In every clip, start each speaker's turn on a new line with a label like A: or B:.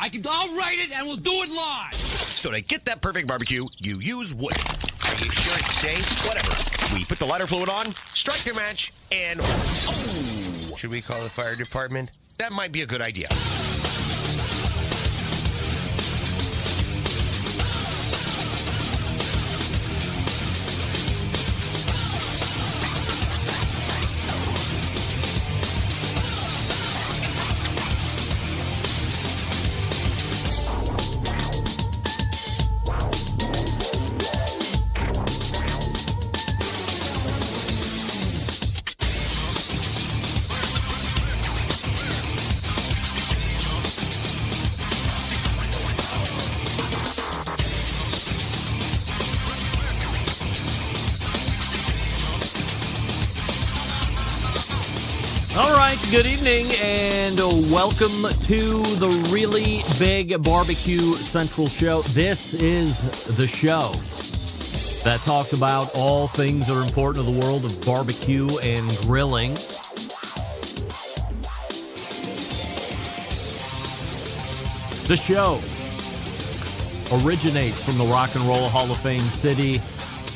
A: I'll write it and we'll do it live.
B: So to get that perfect barbecue, you use wood. Are you sure it's safe? Whatever. We put the lighter fluid on, strike the match, and oh! Should we call the fire department? That might be a good idea.
C: Good evening and welcome to the really big Barbecue Central show. This is the show that talks about all things that are important to the world of barbecue and grilling. The show originates from the Rock and Roll Hall of Fame city,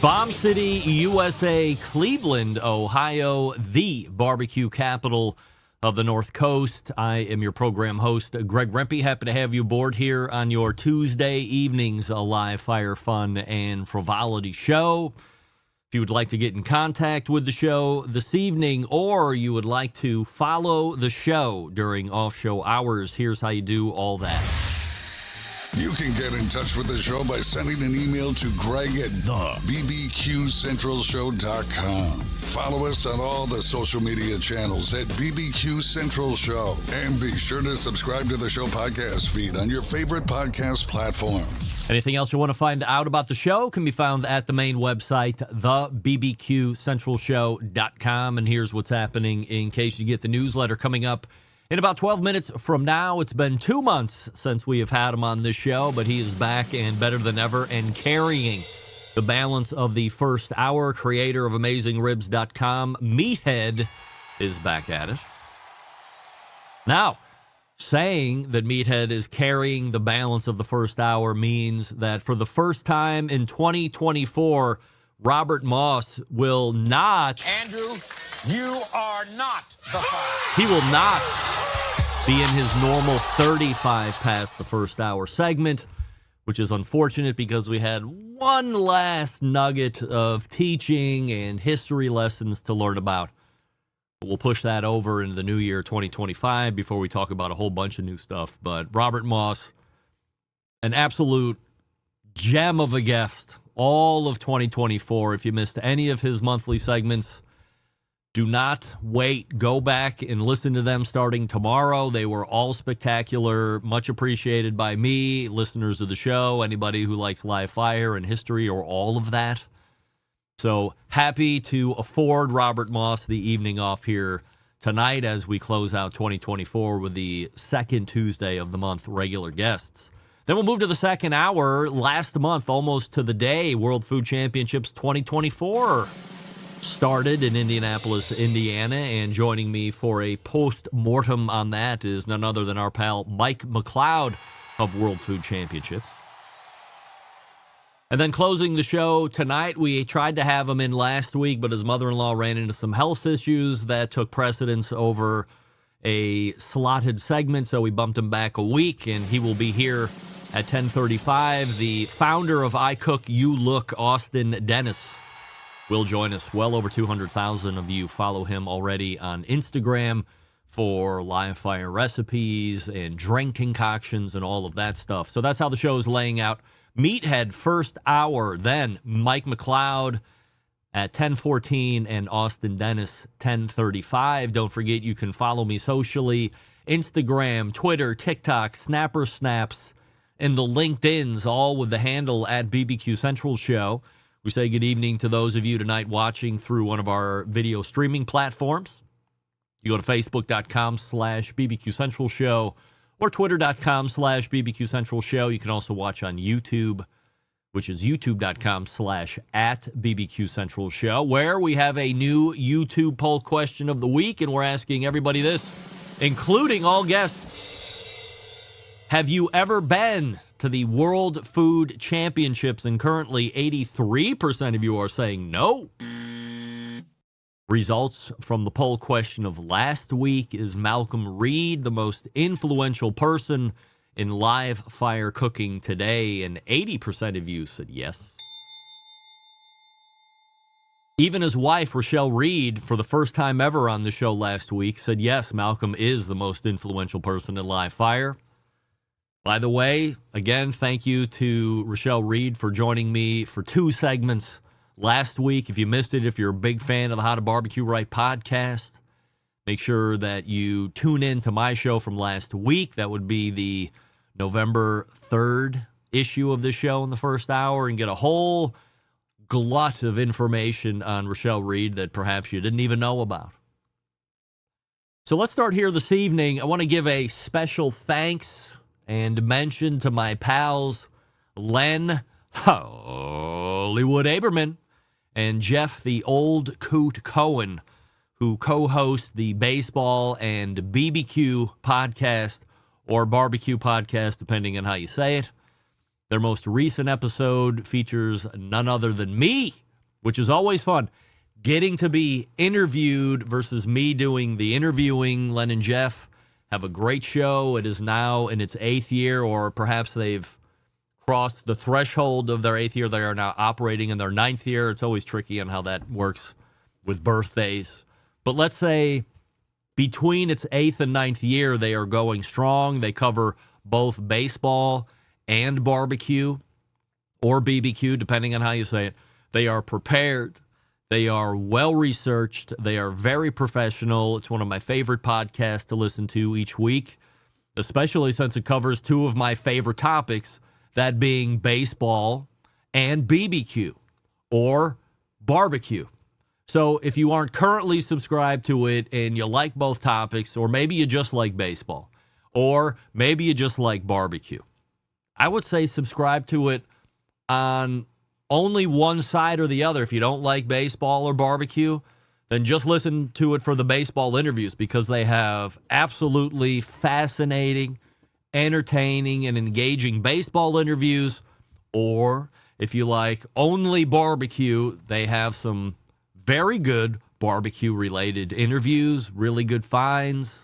C: Bomb City, USA, Cleveland, Ohio, the barbecue capital of the North Coast. I am your program host, Greg Rempe. Happy to have you aboard here on your Tuesday evenings, a live fire, fun, and frivolity show. If you would like to get in contact with the show this evening, or you would like to follow the show during off-show hours, here's how you do all that.
D: You can get in touch with the show by sending an email to Greg at BBQCentralShow.com. Follow us on all the social media channels at BBQ Central Show. And be sure to subscribe to the show podcast feed on your favorite podcast platform.
C: Anything else you want to find out about the show can be found at the main website, thebbqcentralshow.com. And here's what's happening in case you get the newsletter coming up in about 12 minutes from now. It's been 2 months since we have had him on this show, but he is back and better than ever and carrying the balance of the first hour. Creator of AmazingRibs.com, Meathead, is back at it. Now, saying that Meathead is carrying the balance of the first hour means that for the first time in 2024, Robert Moss will not...
A: Andrew, you are not the fire.
C: He will not be in his normal 35 past the first hour segment, which is unfortunate because we had one last nugget of teaching and history lessons to learn about. We'll push that over into the new year 2025 before we talk about a whole bunch of new stuff. But Robert Moss, an absolute gem of a guest all of 2024. If you missed any of his monthly segments, do not wait. Go back and listen to them starting tomorrow. They were all spectacular, much appreciated by me, listeners of the show, anybody who likes live fire and history or all of that. So happy to afford Robert Moss the evening off here tonight as we close out 2024 with the second Tuesday of the month regular guests. Then we'll move to the second hour. Last month, almost to the day, World Food Championships 2024 started in Indianapolis, Indiana, and joining me for a post-mortem on that is none other than our pal Mike McCloud of World Food Championships. And then closing the show tonight, we tried to have him in last week, but his mother-in-law ran into some health issues that took precedence over a slotted segment, so we bumped him back a week, and he will be here at 10:35. The founder of I Cook, You Look, Austin Dennis, will join us. Well over 200,000 of you follow him already on Instagram for live fire recipes and drink concoctions and all of that stuff. So that's how the show is laying out. Meathead first hour, then Mike McCloud at 10:14 and Austin Dennis 10:35. Don't forget you can follow me socially, Instagram, Twitter, TikTok, Snapper Snaps, and the LinkedIns, all with the handle at BBQ Central Show. We say good evening to those of you tonight watching through one of our video streaming platforms. You go to facebook.com/BBQ Central Show or twitter.com/BBQ Central Show. You can also watch on YouTube, which is youtube.com/@BBQ Central Show, where we have a new YouTube poll question of the week, and we're asking everybody this, including all guests. Have you ever been to the World Food Championships? And currently 83% of you are saying no. Results from the poll question of last week: is Malcolm Reed the most influential person in live fire cooking today? And 80% of you said yes. Even his wife, Rochelle Reed, for the first time ever on the show last week, said yes, Malcolm is the most influential person in live fire. By the way, again, thank you to Rochelle Reed for joining me for 2 segments last week. If you missed it, if you're a big fan of the How to Barbecue Right podcast, make sure that you tune in to my show from last week. That would be the November 3rd issue of the show in the first hour, and get a whole glut of information on Rochelle Reed that perhaps you didn't even know about. So let's start here this evening. I want to give a special thanks and mention to my pals Len Hollywood Aberman and Jeff the Old Coot Cohen, who co-host the baseball and BBQ podcast, or barbecue podcast, depending on how you say it. Their most recent episode features none other than me, which is always fun. Getting to be interviewed versus me doing the interviewing. Len and Jeff have a great show. It is now in its 8th year, or perhaps they've crossed the threshold of their 8th year. They are now operating in their 9th year. It's always tricky on how that works with birthdays. But let's say between its 8th and 9th year, they are going strong. They cover both baseball and barbecue, or BBQ, depending on how you say it. They are prepared. They are well-researched. They are very professional. It's one of my favorite podcasts to listen to each week, especially since it covers 2 of my favorite topics, that being baseball and BBQ, or barbecue. So if you aren't currently subscribed to it and you like both topics, or maybe you just like baseball, or maybe you just like barbecue, I would say subscribe to it on only one side or the other. If you don't like baseball or barbecue, then just listen to it for the baseball interviews, because they have absolutely fascinating, entertaining, and engaging baseball interviews. Or if you like only barbecue, they have some very good barbecue-related interviews, really good finds.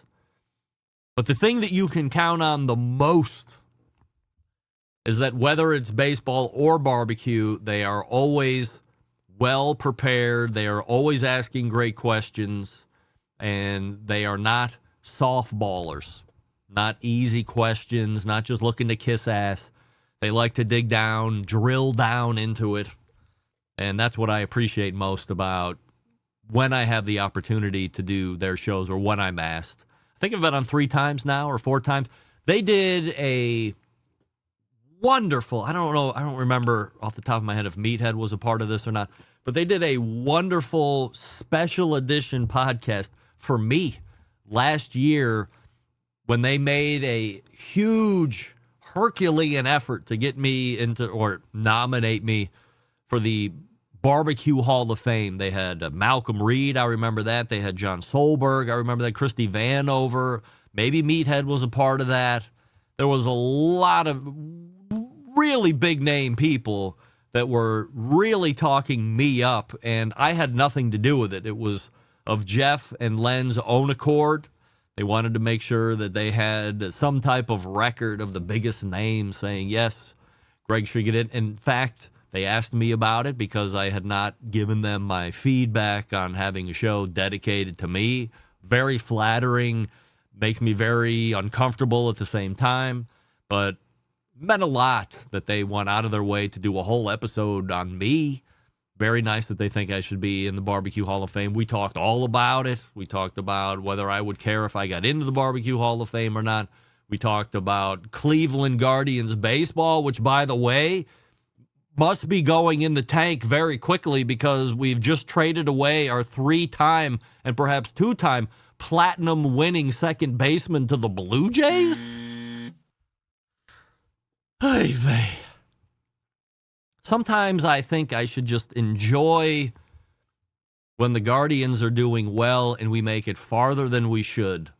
C: But the thing that you can count on the most is that whether it's baseball or barbecue, they are always well prepared. They are always asking great questions, and they are not softballers, not easy questions, not just looking to kiss ass. They like to dig down, drill down into it. And that's what I appreciate most about when I have the opportunity to do their shows, or when I'm asked. I think I've been on 3 times now, or 4 times. They did a wonderful, I don't remember off the top of my head if Meathead was a part of this or not, but they did a wonderful special edition podcast for me last year, when they made a huge Herculean effort to get me into, or nominate me for the Barbecue Hall of Fame. They had Malcolm Reed, I remember that. They had John Solberg, I remember that. Christy Vanover, maybe Meathead was a part of that. There was a lot of really big name people that were really talking me up, and I had nothing to do with it. It was of Jeff and Len's own accord. They wanted to make sure that they had some type of record of the biggest names saying, yes, Greg should get it. In fact, they asked me about it because I had not given them my feedback on having a show dedicated to me. Very flattering, makes me very uncomfortable at the same time, but meant a lot that they went out of their way to do a whole episode on me. Very nice that they think I should be in the Barbecue Hall of Fame. We talked all about it. We talked about whether I would care if I got into the Barbecue Hall of Fame or not. We talked about Cleveland Guardians baseball, which, by the way, must be going in the tank very quickly, because we've just traded away our 3-time and perhaps 2-time platinum winning second baseman to the Blue Jays. Hey, vey. Sometimes I think I should just enjoy when the Guardians are doing well and we make it farther than we should,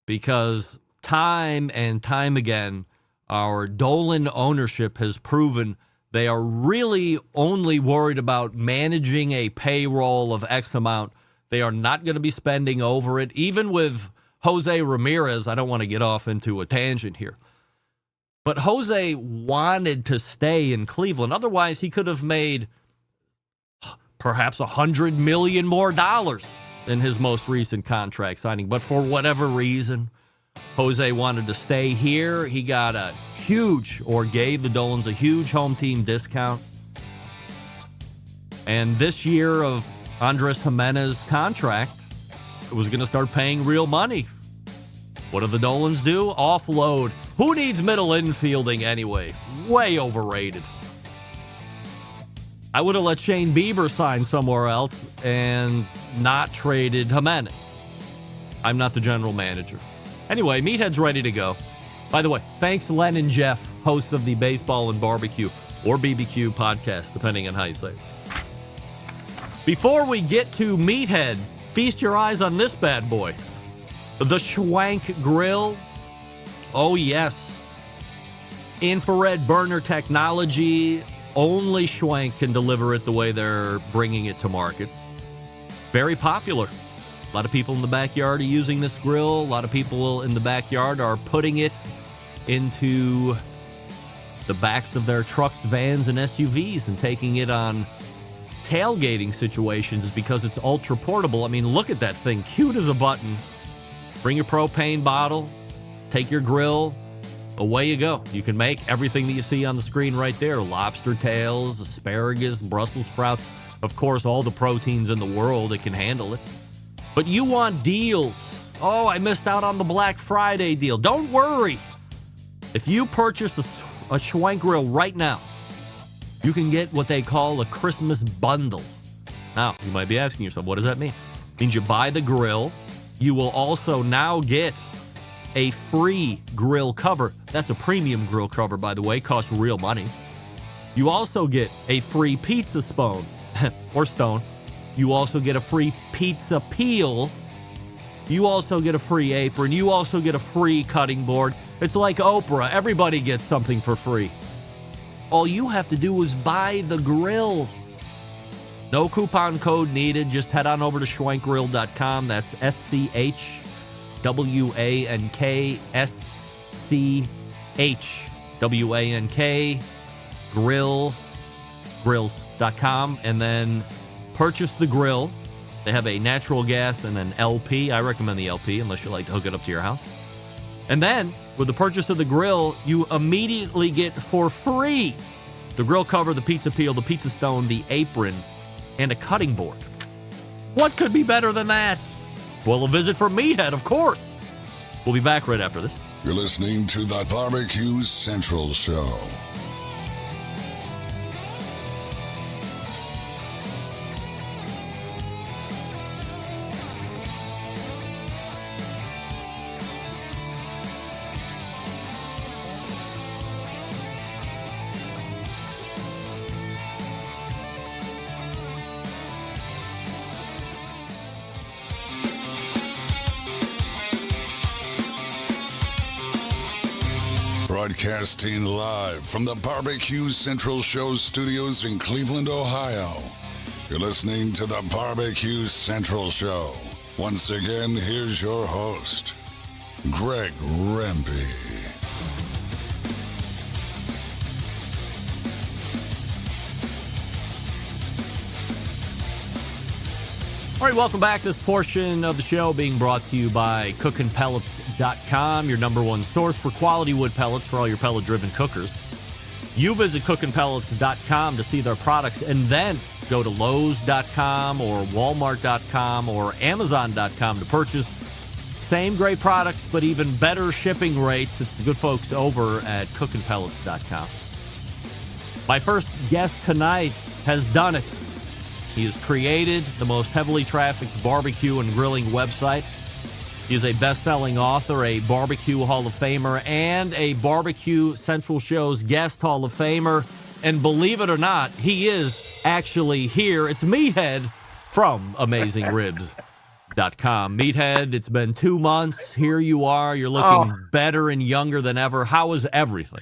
C: because time and time again, our Dolan ownership has proven they are really only worried about managing a payroll of X amount. They are not going to be spending over it. Even with Jose Ramirez, I don't want to get off into a tangent here, but Jose wanted to stay in Cleveland. Otherwise, he could have made perhaps $100 million more in his most recent contract signing. But for whatever reason, Jose wanted to stay here. He got a huge, or gave the Dolans a huge home team discount. And this year of Andres Jimenez's contract, it was going to start paying real money. What do the Dolans do? Offload. Who needs middle infielding anyway? Way overrated. I would have let Shane Bieber sign somewhere else and not traded Jimenez. I'm not the general manager. Anyway, Meathead's ready to go. By the way, thanks Len and Jeff, hosts of the Baseball and Barbecue, or BBQ podcast, depending on how you say it. Before we get to Meathead, feast your eyes on this bad boy. The Schwank Grill. Oh, yes. Infrared burner technology. Only Schwank can deliver it the way they're bringing it to market. Very popular. A lot of people in the backyard are using this grill. A lot of people in the backyard are putting it into the backs of their trucks, vans, and SUVs and taking it on tailgating situations because it's ultra portable. I mean, look at that thing. Cute as a button. Bring your propane bottle. Take your grill. Away you go. You can make everything that you see on the screen right there. Lobster tails, asparagus, Brussels sprouts. Of course, all the proteins in the world, it can handle it. But you want deals. Oh, I missed out on the Black Friday deal. Don't worry. If you purchase a Schwank grill right now, you can get what they call a Christmas bundle. Now, you might be asking yourself, what does that mean? It means you buy the grill. You will also now get a free grill cover. That's a premium grill cover, by the way. Costs real money. You also get a free pizza spoon or stone. You also get a free pizza peel. You also get a free apron. You also get a free cutting board. It's like Oprah. Everybody gets something for free. All you have to do is buy the grill. No coupon code needed. Just head on over to schwankgrill.com. That's SCHWANKSCHWANK grills.com, and then purchase the grill. They have a natural gas and an LP. I recommend the LP unless you like to hook it up to your house. And then with the purchase of the grill, you immediately get for free the grill cover, the pizza peel, the pizza stone, the apron, and a cutting board. What could be better than that? Well, a visit from Meathead, of course. We'll be back right after this.
D: You're listening to the BBQ Central Show. Broadcasting live from the BBQ Central Show studios in Cleveland, Ohio. You're listening to the BBQ Central Show. Once again, here's your host, Greg Rempe.
C: All right, welcome back. This portion of the show being brought to you by cookinpellets.com, your number one source for quality wood pellets for all your pellet-driven cookers. You visit cookinpellets.com to see their products, and then go to Lowe's.com or Walmart.com or Amazon.com to purchase same great products, but even better shipping rates. It's the good folks over at cookinpellets.com. My first guest tonight has done it. He has created the most heavily trafficked barbecue and grilling website. He is a best-selling author, a Barbecue Hall of Famer, and a Barbecue Central Show's guest Hall of Famer. And believe it or not, he is actually here. It's Meathead from Amazing Ribs. Meathead, it's been 2 months. Here you are. You're looking better and younger than ever. How is everything?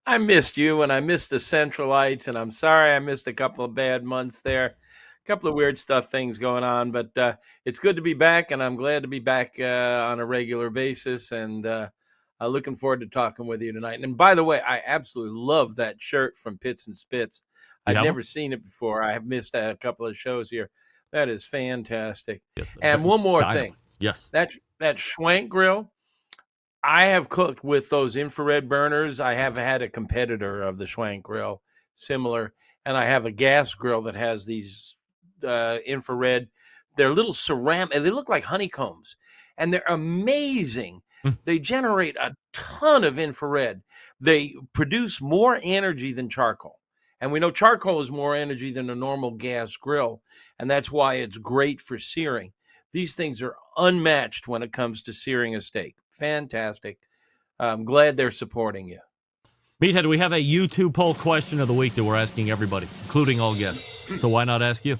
E: I missed you, and I missed the Centralites, and I'm sorry I missed a couple of bad months there. A couple of weird things going on, but it's good to be back, and I'm glad to be back on a regular basis, and looking forward to talking with you tonight. And by the way, I absolutely love that shirt from Pits and Spits. I've never seen it before. I have missed a couple of shows here. That is fantastic.
C: Yes,
E: and one more thing.
C: Yes.
E: That Schwank grill, I have cooked with those infrared burners. I have had a competitor of the Schwank grill, similar, and I have a gas grill that has these infrared. They're little ceramic. They look like honeycombs, and they're amazing. They generate a ton of infrared. They produce more energy than charcoal. And we know charcoal is more energy than a normal gas grill, and that's why it's great for searing. These things are unmatched when it comes to searing a steak. Fantastic. I'm glad they're supporting you.
C: Meathead, we have a YouTube poll question of the week that we're asking everybody, including all guests. So why not ask you?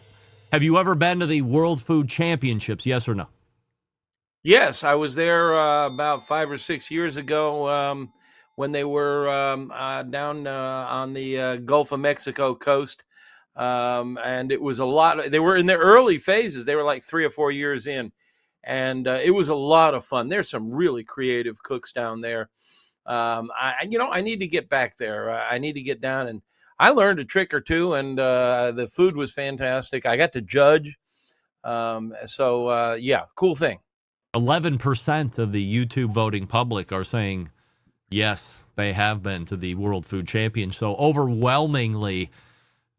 C: Have you ever been to the World Food Championships, yes or no?
E: Yes, I was there about 5 or 6 years ago when they were down on the Gulf of Mexico coast. And it was a lot. They were in their early phases. They were like 3 or 4 years in. And it was a lot of fun. There's some really creative cooks down there. I need to get back there. I need to get down, and I learned a trick or two, and the food was fantastic. I got to judge. Cool thing.
C: 11% of the YouTube voting public are saying, yes, they have been to the World Food Championships. So overwhelmingly,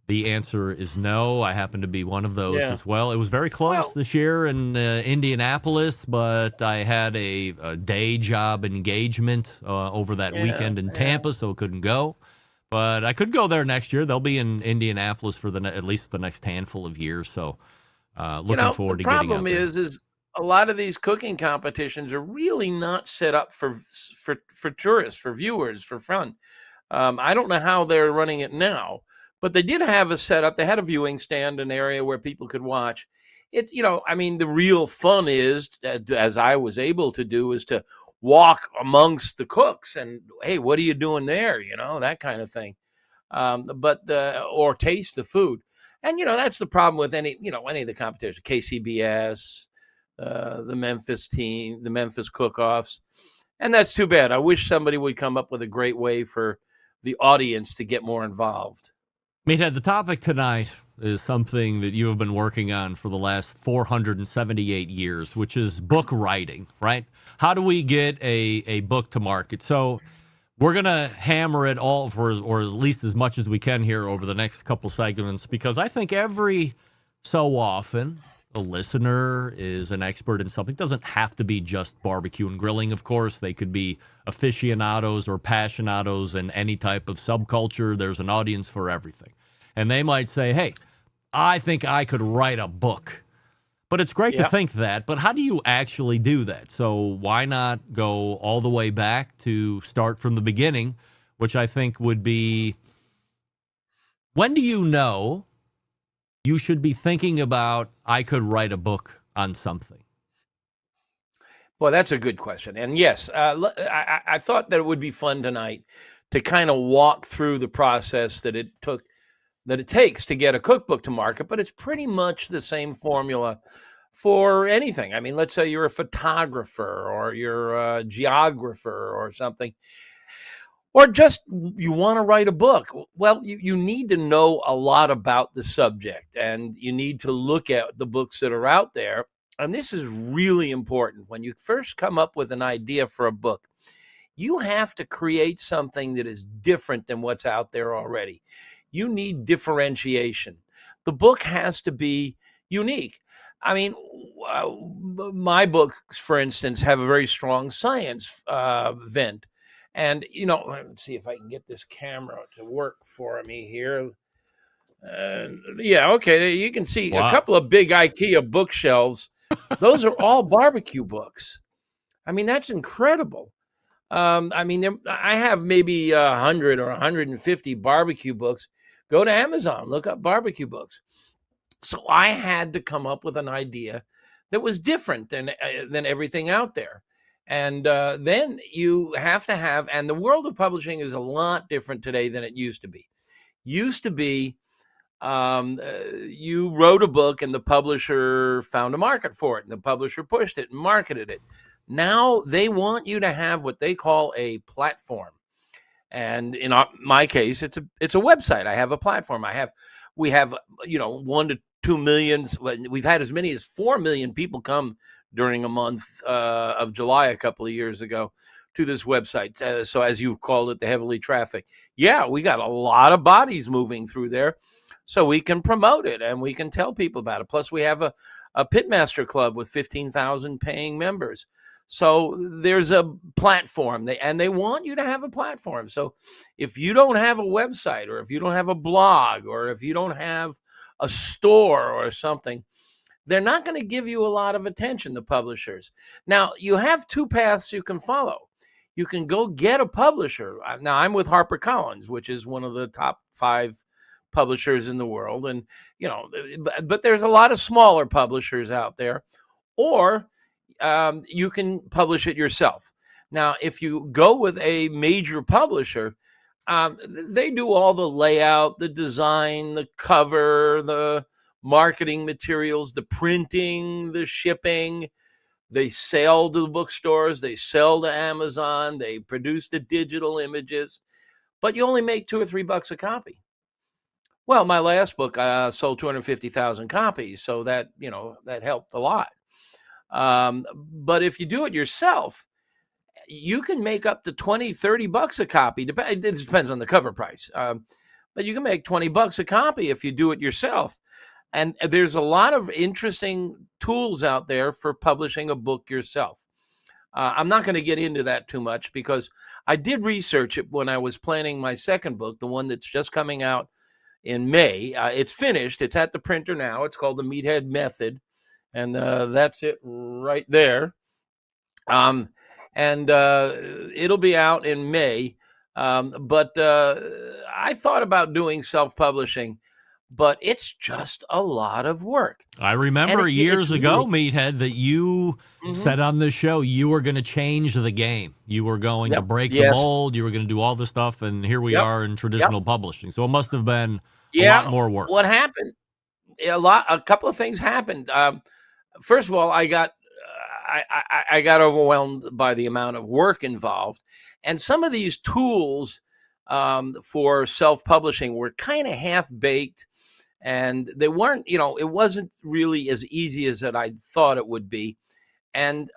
C: the answer is no. I happen to be one of those as well. It was very close this year in Indianapolis, but I had a day job engagement over that weekend in Tampa, so I couldn't go. But I could go there next year. They'll be in Indianapolis for at least the next handful of years. So looking forward to getting out there.
E: The problem is a lot of these cooking competitions are really not set up for tourists, for viewers, for fun. I don't know how they're running it now. But they did have a setup. They had a viewing stand, an area where people could watch. It's, the real fun is, as I was able to do, is to walk amongst the cooks and, hey, what are you doing there? That kind of thing. Or taste the food. And, that's the problem with any of the competitions, KCBS, the Memphis team, the Memphis cook-offs. And that's too bad. I wish somebody would come up with a great way for the audience to get more involved.
C: Meathead, the topic tonight is something that you have been working on for the last 478 years, which is book writing, right? How do we get a book to market? So we're going to hammer it all or at least as much as we can here over the next couple segments, because I think every so often a listener is an expert in something. It doesn't have to be just barbecue and grilling, of course. They could be aficionados or passionados in any type of subculture. There's an audience for everything. And they might say, hey, I think I could write a book. But it's great to think that. But how do you actually do that? So why not go all the way back to start from the beginning, which I think would be, when do you know you should be thinking about, I could write a book on something?
E: Well, that's a good question. And yes, I thought that it would be fun tonight to kind of walk through the process that it takes to get a cookbook to market, but it's pretty much the same formula for anything. I mean, let's say you're a photographer or you're a geographer or something, or just you want to write a book. Well, you need to know a lot about the subject, and you need to look at the books that are out there. And this is really important. When you first come up with an idea for a book, you have to create something that is different than what's out there already. You need differentiation. The book has to be unique. I mean, my books, for instance, have a very strong science bent. And, let's see if I can get this camera to work for me here. Okay, you can see a couple of big IKEA bookshelves. Those are all barbecue books. I mean, that's incredible. I have maybe 100 or 150 barbecue books. Go to Amazon, look up barbecue books. So I had to come up with an idea that was different than everything out there. And then you have to have, and the world of publishing is a lot different today than it used to be. Used to be, you wrote a book and the publisher found a market for it, and the publisher pushed it and marketed it. Now they want you to have what they call a platform. And in my case, it's a website. I have a platform. We have 1 to 2 million. We've had as many as 4 million people come during a month of July a couple of years ago to this website. So as you've called it, the heavily trafficked. Yeah, we got a lot of bodies moving through there, so we can promote it and we can tell people about it. Plus, we have a Pitmaster Club with 15,000 paying members. So there's a platform, and they want you to have a platform. So if you don't have a website, or if you don't have a blog, or if you don't have a store or something, they're not going to give you a lot of attention, the publishers. Now, you have two paths you can follow. You can go get a publisher. Now, I'm with HarperCollins, which is one of the top 5 publishers in the world. And, but there's a lot of smaller publishers out there. Or you can publish it yourself. Now, if you go with a major publisher, they do all the layout, the design, the cover, the marketing materials, the printing, the shipping. They sell to the bookstores, they sell to Amazon, they produce the digital images, but you only make $2 or $3 a copy. Well, my last book sold 250,000 copies, so that helped a lot. But if you do it yourself, you can make up to $20, $30 a copy. It depends on the cover price. But you can make $20 a copy if you do it yourself. And there's a lot of interesting tools out there for publishing a book yourself. I'm not going to get into that too much because I did research it when I was planning my second book, the one that's just coming out in May. It's finished. It's at the printer now. It's called The Meathead Method. And that's it right there. And it'll be out in May. But I thought about doing self-publishing, but it's just a lot of work.
C: I remember years ago, Meathead, that you said on this show you were going to change the game. You were going to break the mold. You were going to do all this stuff, and here we are in traditional publishing. So it must have been a lot more work.
E: What happened? A couple of things happened. First of all, I got overwhelmed by the amount of work involved, and some of these tools for self-publishing were kind of half-baked, and they weren't, it wasn't really as easy as that I thought it would be. And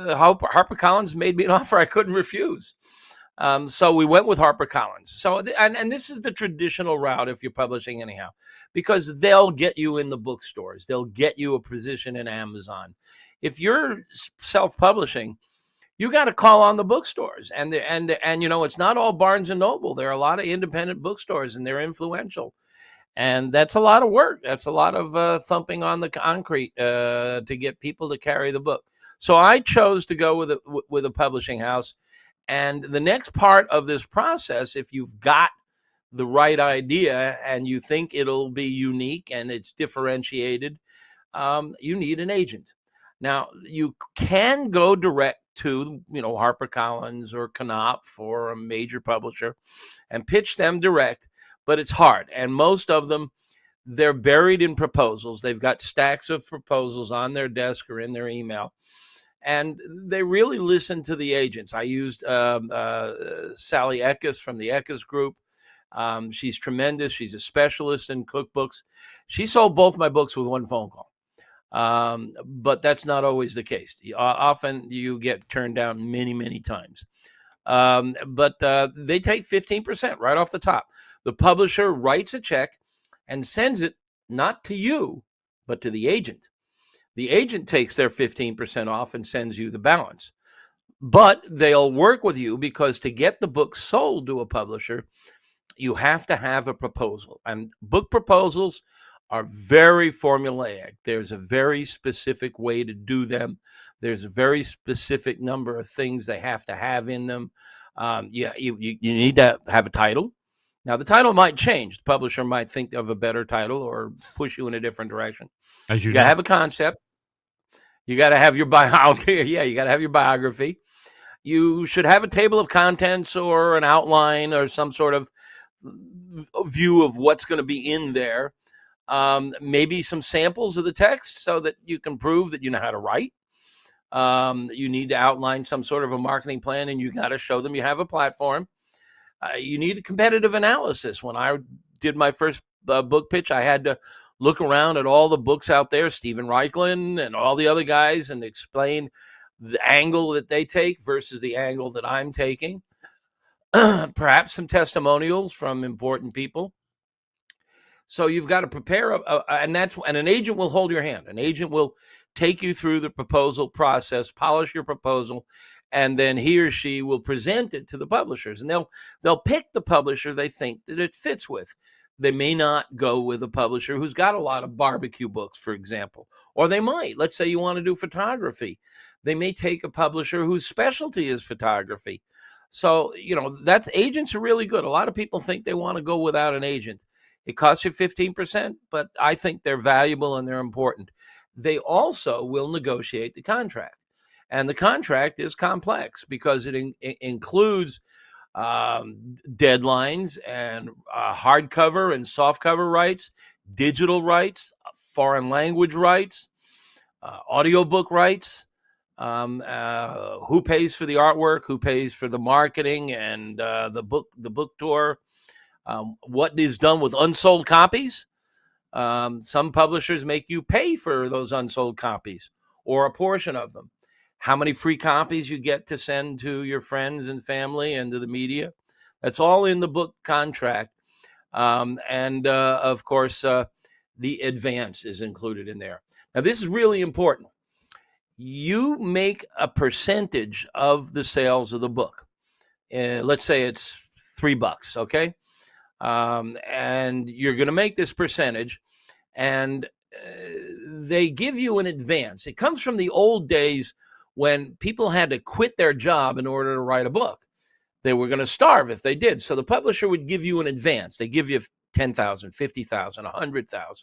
E: HarperCollins made me an offer I couldn't refuse. So we went with HarperCollins. So, and this is the traditional route if you're publishing anyhow, because they'll get you in the bookstores. They'll get you a position in Amazon. If you're self-publishing, you got to call on the bookstores, and it's not all Barnes and Noble. There are a lot of independent bookstores, and they're influential, and that's a lot of work. That's a lot of thumping on the concrete to get people to carry the book. So I chose to go with a publishing house, and the next part of this process, if you've got the right idea and you think it'll be unique and it's differentiated, you need an agent. Now, you can go direct to, HarperCollins or Knopf or a major publisher and pitch them direct, but it's hard. And most of them, they're buried in proposals. They've got stacks of proposals on their desk or in their email, and they really listen to the agents. I used Sally Eckes from the Eckes Group. She's tremendous. She's a specialist in cookbooks. She sold both my books with one phone call. But that's not always the case. Often you get turned down many, many times. But they take 15% right off the top. The publisher writes a check and sends it not to you, but to the agent. The agent takes their 15% off and sends you the balance. But they'll work with you because to get the book sold to a publisher, you have to have a proposal. And book proposals are very formulaic. There's a very specific way to do them. There's a very specific number of things they have to have in them. You need to have a title. Now, the title might change. The publisher might think of a better title or push you in a different direction.
C: As you
E: got to
C: know.
E: have a concept. You got to have your biography. Yeah, you got to have your biography. You should have a table of contents or an outline or some sort of view of what's going to be in there. Maybe some samples of the text so that you can prove that you know how to write. You need to outline some sort of a marketing plan, and you got to show them you have a platform. You need a competitive analysis. When I did my first book pitch, I had to look around at all the books out there, Stephen Reichlin and all the other guys, and explain the angle that they take versus the angle that I'm taking. Perhaps some testimonials from important people. So you've got to prepare, and an agent will hold your hand. An agent will take you through the proposal process, polish your proposal, and then he or she will present it to the publishers. And they'll pick the publisher they think that it fits with. They may not go with a publisher who's got a lot of barbecue books, for example. Or they might. Let's say you want to do photography. They may take a publisher whose specialty is photography. So, that's agents are really good. A lot of people think they want to go without an agent. It costs you 15%, but I think they're valuable and they're important. They also will negotiate the contract. And the contract is complex because it includes deadlines and hardcover and softcover rights, digital rights, foreign language rights, audiobook rights, who pays for the artwork, who pays for the marketing and the book tour, what is done with unsold copies. Some publishers make you pay for those unsold copies or a portion of them. How many free copies you get to send to your friends and family and to the media. That's all in the book contract. Of course, the advance is included in there. Now, this is really important. You make a percentage of the sales of the book. Let's say it's $3, okay? And you're going to make this percentage, and they give you an advance. It comes from the old days when people had to quit their job in order to write a book. They were going to starve if they did. So the publisher would give you an advance. They give you $10,000, $50,000, $100,000.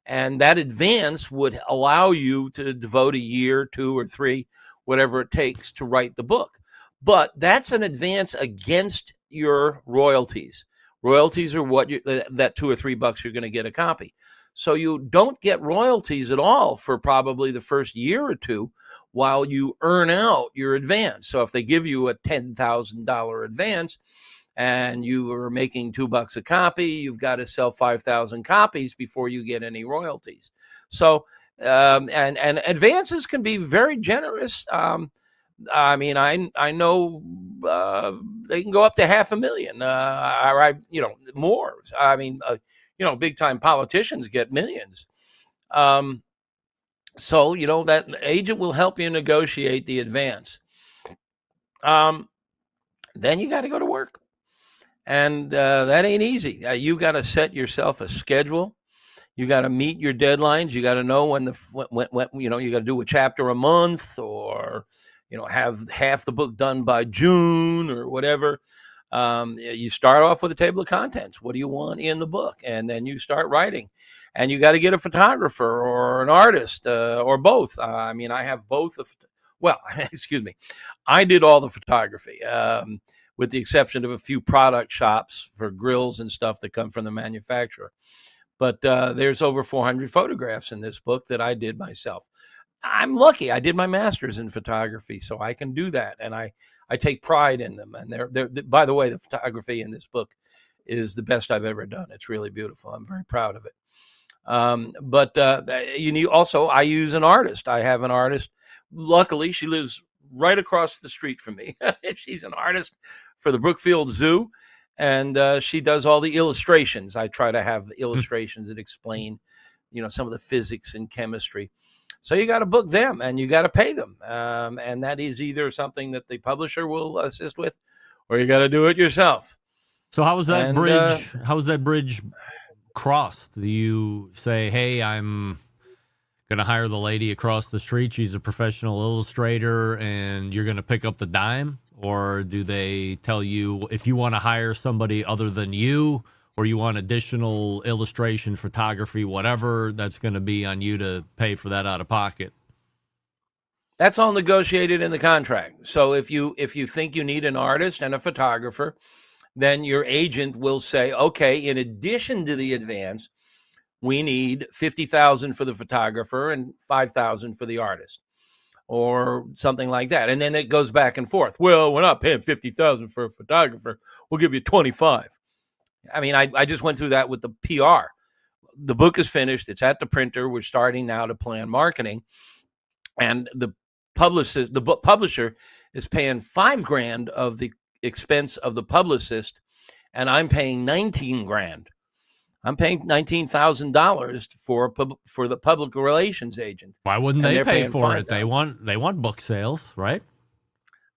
E: And that advance would allow you to devote a year, 2 or 3, whatever it takes to write the book. But that's an advance against your royalties. Royalties are what that $2 or $3 you're going to get a copy. So you don't get royalties at all for probably the first year or two while you earn out your advance. So if they give you a $10,000 advance and you are making $2 a copy, you've got to sell 5,000 copies before you get any royalties. So and advances can be very generous. I mean, I know they can go up to $500,000, more. I mean, big time politicians get millions. So, that agent will help you negotiate the advance. Then you got to go to work. And that ain't easy. You got to set yourself a schedule. You got to meet your deadlines. You got to know when you got to do a chapter a month or, have half the book done by June or whatever. You start off with a table of contents. What do you want in the book? And then you start writing. And you got to get a photographer or an artist or both. I have both. Excuse me. I did all the photography with the exception of a few product shops for grills and stuff that come from the manufacturer. But there's over 400 photographs in this book that I did myself. I'm lucky. I did my master's in photography, so I can do that. And I take pride in them. And they're by the way, the photography in this book is the best I've ever done. It's really beautiful. I'm very proud of it. You need also, I use an artist. I have an artist. Luckily, she lives right across the street from me. She's an artist for the Brookfield Zoo, and she does all the illustrations. I try to have illustrations that explain, some of the physics and chemistry. So you got to book them and you got to pay them. And that is either something that the publisher will assist with, or you got to do it yourself.
C: So how was that bridge crossed? Do you say, hey, I'm going to hire the lady across the street. She's a professional illustrator and you're going to pick up the dime? or do they tell you if you want to hire somebody other than you, or you want additional illustration, photography, whatever, that's going to be on you to pay for that out of pocket?
E: That's all negotiated in the contract. So if you think you need an artist and a photographer, then your agent will say, okay, in addition to the advance, we need $50,000 for the photographer and $5,000 for the artist, or something like that. And then it goes back and forth. Well, we're not paying $50,000 for a photographer. We'll give you 25. I mean, I just went through that with the PR. The book is finished. It's at the printer. We're starting now to plan marketing, and the book publisher is paying $5,000 of the expense of the publicist, and I'm paying $19,000. I'm paying $19,000 for the public relations agent.
C: Why wouldn't they pay for it? They want book sales, right?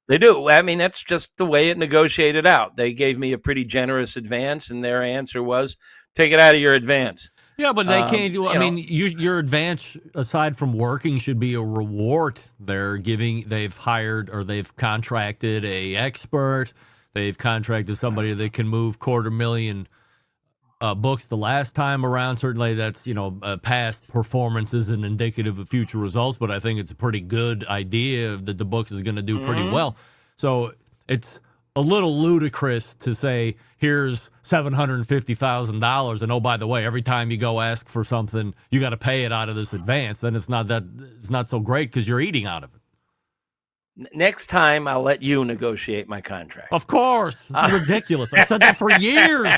E: They do. I mean, that's just the way it negotiated out. They gave me a pretty generous advance, and their answer was, take it out of your advance.
C: Yeah, but they can't do. I mean, your advance, aside from working, should be a reward. They've hired or they've contracted a expert. They've contracted somebody that can move 250,000 books the last time around. Certainly, that's past performance isn't indicative of future results, but I think it's a pretty good idea that the book is going to do pretty well. So it's a little ludicrous to say, here's $750,000, and oh, by the way, every time you go ask for something, you got to pay it out of this advance. Then it's not so great because you're eating out of it.
E: Next time, I'll let you negotiate my contract.
C: Of course, it's ridiculous. I've said that for years.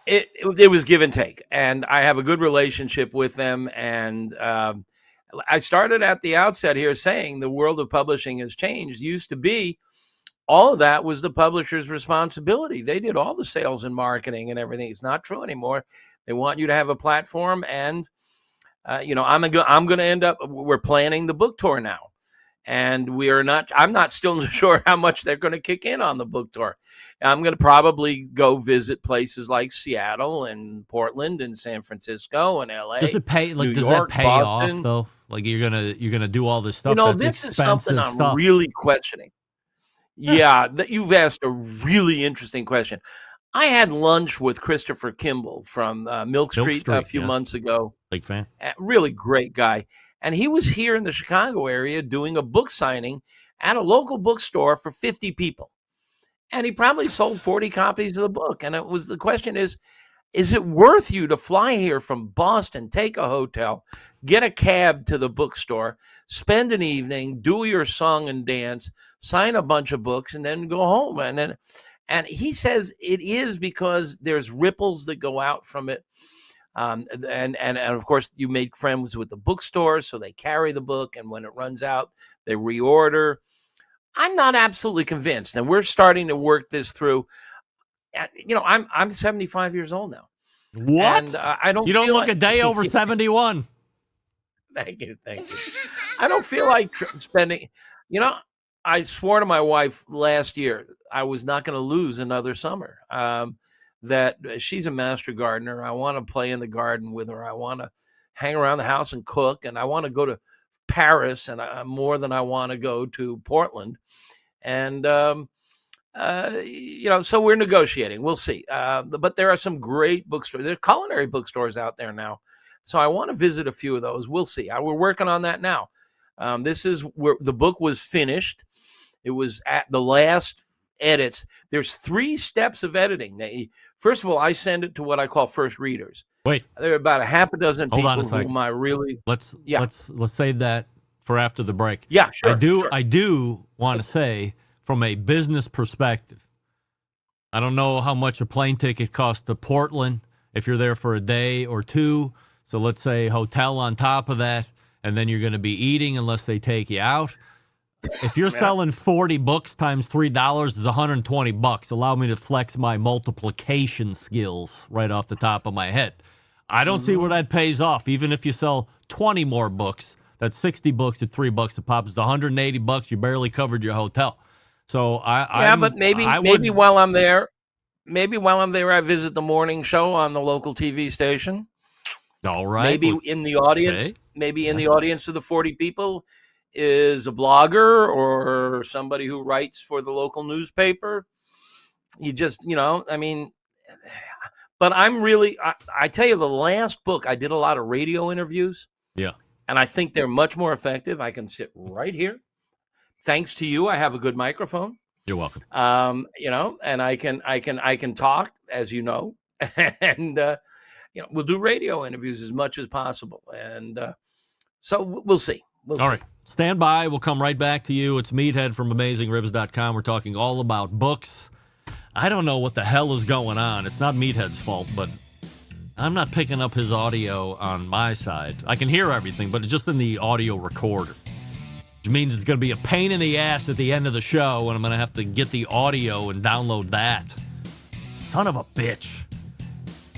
E: It was give and take, and I have a good relationship with them. And I started at the outset here saying the world of publishing has changed. It used to be all of that was the publisher's responsibility. They did all the sales and marketing and everything. It's not true anymore. They want you to have a platform, and I'm going to end up. We're planning the book tour now, and I'm not still sure how much they're going to kick in on the book tour. I'm going to probably go visit places like Seattle and Portland and San Francisco and LA.
C: Does it pay? Like, does that pay off though? Like, you're gonna do all this stuff.
E: This is something I'm really questioning. Yeah, that you've asked a really interesting question. I had lunch with Christopher Kimball from Milk Street a few months ago.
C: Big fan.
E: Really great guy. And he was here in the Chicago area doing a book signing at a local bookstore for 50 people. And he probably sold 40 copies of the book. And the question is it worth you to fly here from Boston, take a hotel, get a cab to the bookstore, spend an evening, do your song and dance, sign a bunch of books, and then go home? And he says it is because there's ripples that go out from it. And of course, you make friends with the bookstore, so they carry the book, and when it runs out, they reorder. I'm not absolutely convinced, and we're starting to work this through. I'm 75 years old now.
C: What?
E: And I don't.
C: You don't look a day over 71.
E: Thank you. I don't feel like spending. I swore to my wife last year I was not going to lose another summer. That she's a master gardener. I want to play in the garden with her. I want to hang around the house and cook, and I want to go to Paris and more than I want to go to Portland. And so we're negotiating. We'll see. But there are some great bookstores. There are culinary bookstores out there now, so I want to visit a few of those. We'll see. We're working on that now. This is where the book was finished. It was at the last edits. There's 3 steps of editing. First of all, I send it to what I call first readers.
C: Wait,
E: there are about a half a dozen
C: people
E: whom I really
C: let's save that for after the break.
E: Yeah, sure.
C: I do want to say, from a business perspective, I don't know how much a plane ticket costs to Portland if you're there for a day or two. So let's say hotel on top of that, and then you're going to be eating unless they take you out. If you're selling 40 books times $3 is $120. Allow me to flex my multiplication skills right off the top of my head. I don't see where that pays off. Even if you sell 20 more books, that's 60 books at $3 a pop. It's $180. You barely covered your hotel. So
E: but maybe while I'm there, I visit the morning show on the local TV station.
C: All right.
E: Maybe in the audience, the audience of the 40 people is a blogger or somebody who writes for the local newspaper. You just, I mean, but I tell you, the last book, I did a lot of radio interviews.
C: Yeah.
E: And I think they're much more effective. I can sit right here. Thanks to you, I have a good microphone.
C: You're welcome.
E: And I can talk, as you know, and we'll do radio interviews as much as possible. And so we'll see. All
C: right. Stand by. We'll come right back to you. It's Meathead from AmazingRibs.com. We're talking all about books. I don't know what the hell is going on. It's not Meathead's fault, but I'm not picking up his audio on my side. I can hear everything, but it's just in the audio recorder, which means it's going to be a pain in the ass at the end of the show, and I'm going to have to get the audio and download that. Son of a bitch.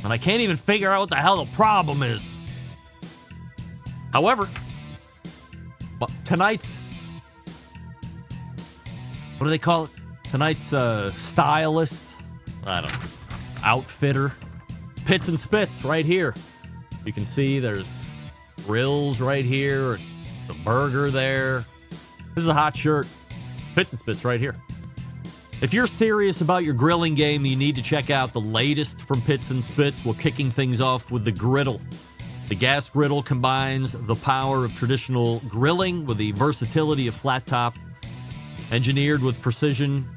C: And I can't even figure out what the hell the problem is. However, tonight's, what do they call it? Tonight's stylist, I don't know, outfitter, Pits and Spits right here. You can see there's grills right here, the burger there. This is a hot shirt. Pits and Spits right here. If you're serious about your grilling game, you need to check out the latest from Pits and Spits. We're kicking things off with the griddle. The gas griddle combines the power of traditional grilling with the versatility of flat top. Engineered with precision,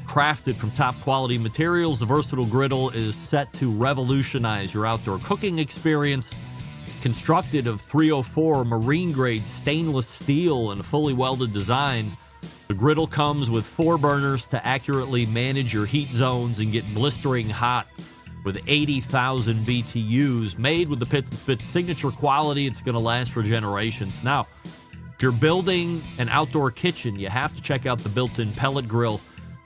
C: crafted from top quality materials, the versatile griddle is set to revolutionize your outdoor cooking experience. Constructed of 304 marine-grade stainless steel and a fully welded design, the griddle comes with 4 burners to accurately manage your heat zones and get blistering hot with 80,000 BTUs. Made with the Pits and Spits signature quality, it's going to last for generations. Now, if you're building an outdoor kitchen, you have to check out the built-in pellet grill.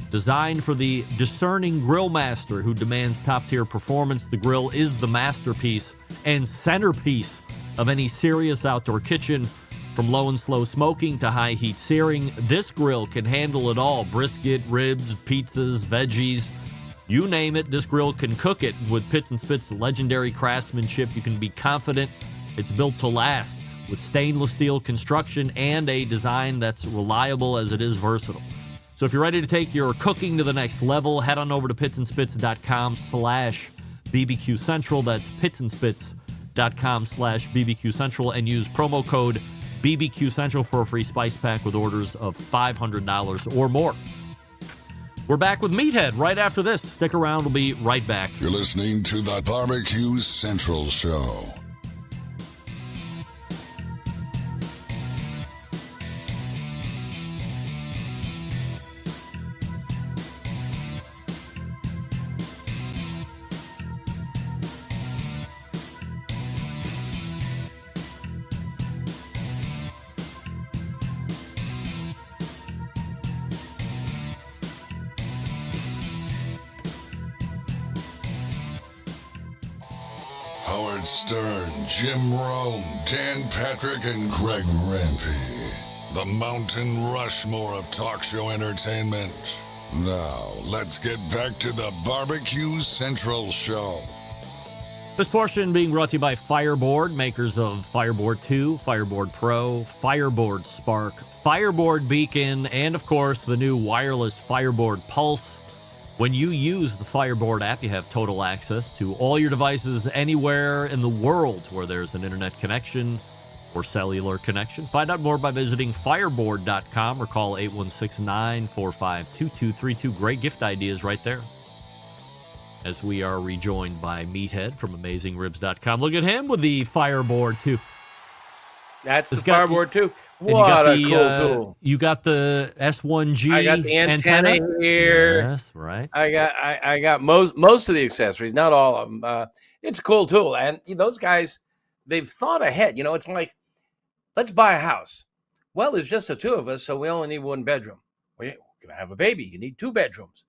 C: Designed for the discerning grill master who demands top-tier performance, the grill is the masterpiece and centerpiece of any serious outdoor kitchen. From low and slow smoking to high heat searing, this grill can handle it all. Brisket, ribs, pizzas, veggies, you name it, this grill can cook it. With Pits and Spits legendary craftsmanship, you can be confident it's built to last with stainless steel construction and a design that's reliable as it is versatile. So if you're ready to take your cooking to the next level, head on over to pitsandspits.com/BBQ Central. That's pitsandspits.com/BBQ Central and use promo code BBQ Central for a free spice pack with orders of $500 or more. We're back with Meathead right after this. Stick around. We'll be right back.
D: You're listening to the BBQ Central Show. Howard Stern, Jim Rome, Dan Patrick, and Greg Rempe. The Mountain Rushmore of talk show entertainment. Now, let's get back to the BBQ Central Show.
C: This portion being brought to you by Fireboard, makers of Fireboard 2, Fireboard Pro, Fireboard Spark, Fireboard Beacon, and of course the new wireless Fireboard Pulse. When you use the Fireboard app, you have total access to all your devices anywhere in the world where there's an internet connection or cellular connection. Find out more by visiting fireboard.com or call 816-945-2232. Great gift ideas right there. As we are rejoined by Meathead from AmazingRibs.com. Look at him with the Fireboard, too.
E: That's the Fireboard, too. What a cool tool.
C: You got the S1G
E: I got the antenna here.
C: Yes, right.
E: I got most of the accessories, not all of them. It's a cool tool. And those guys, they've thought ahead. It's like, let's buy a house. Well, there's just the two of us, so we only need one bedroom. We're going to have a baby. You need 2 bedrooms.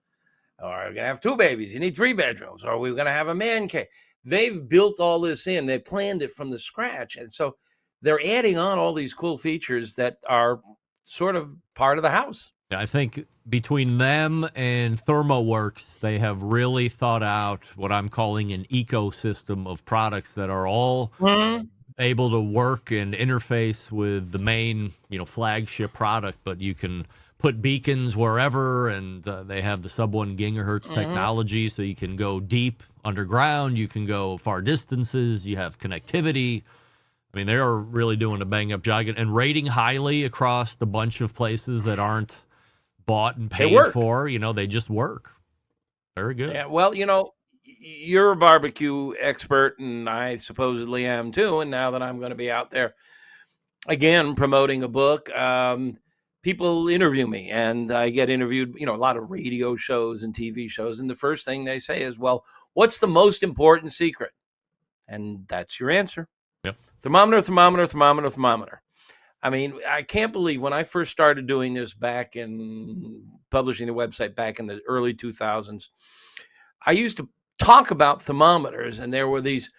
E: Or we're going to have 2 babies. You need 3 bedrooms. Or we're going to have a man cave. They've built all this in. They planned it from the scratch. And so they're adding on all these cool features that are sort of part of the house.
C: I think between them and ThermoWorks, they have really thought out what I'm calling an ecosystem of products that are all able to work and interface with the main, flagship product, but you can put beacons wherever, and they have the sub 1 gigahertz technology, so you can go deep underground, you can go far distances, you have connectivity. I mean, they're really doing a bang up job and rating highly across the bunch of places that aren't bought and paid for. They just work. Very good.
E: Yeah, well, you're a barbecue expert, and I supposedly am too. And now that I'm going to be out there again promoting a book, people interview me, and I get interviewed, a lot of radio shows and TV shows. And the first thing they say is, well, what's the most important secret? And that's your answer.
C: Yep.
E: Thermometer, thermometer, thermometer, thermometer. I mean, I can't believe when I first started doing this back in publishing the website back in the early 2000s, I used to talk about thermometers, and there were these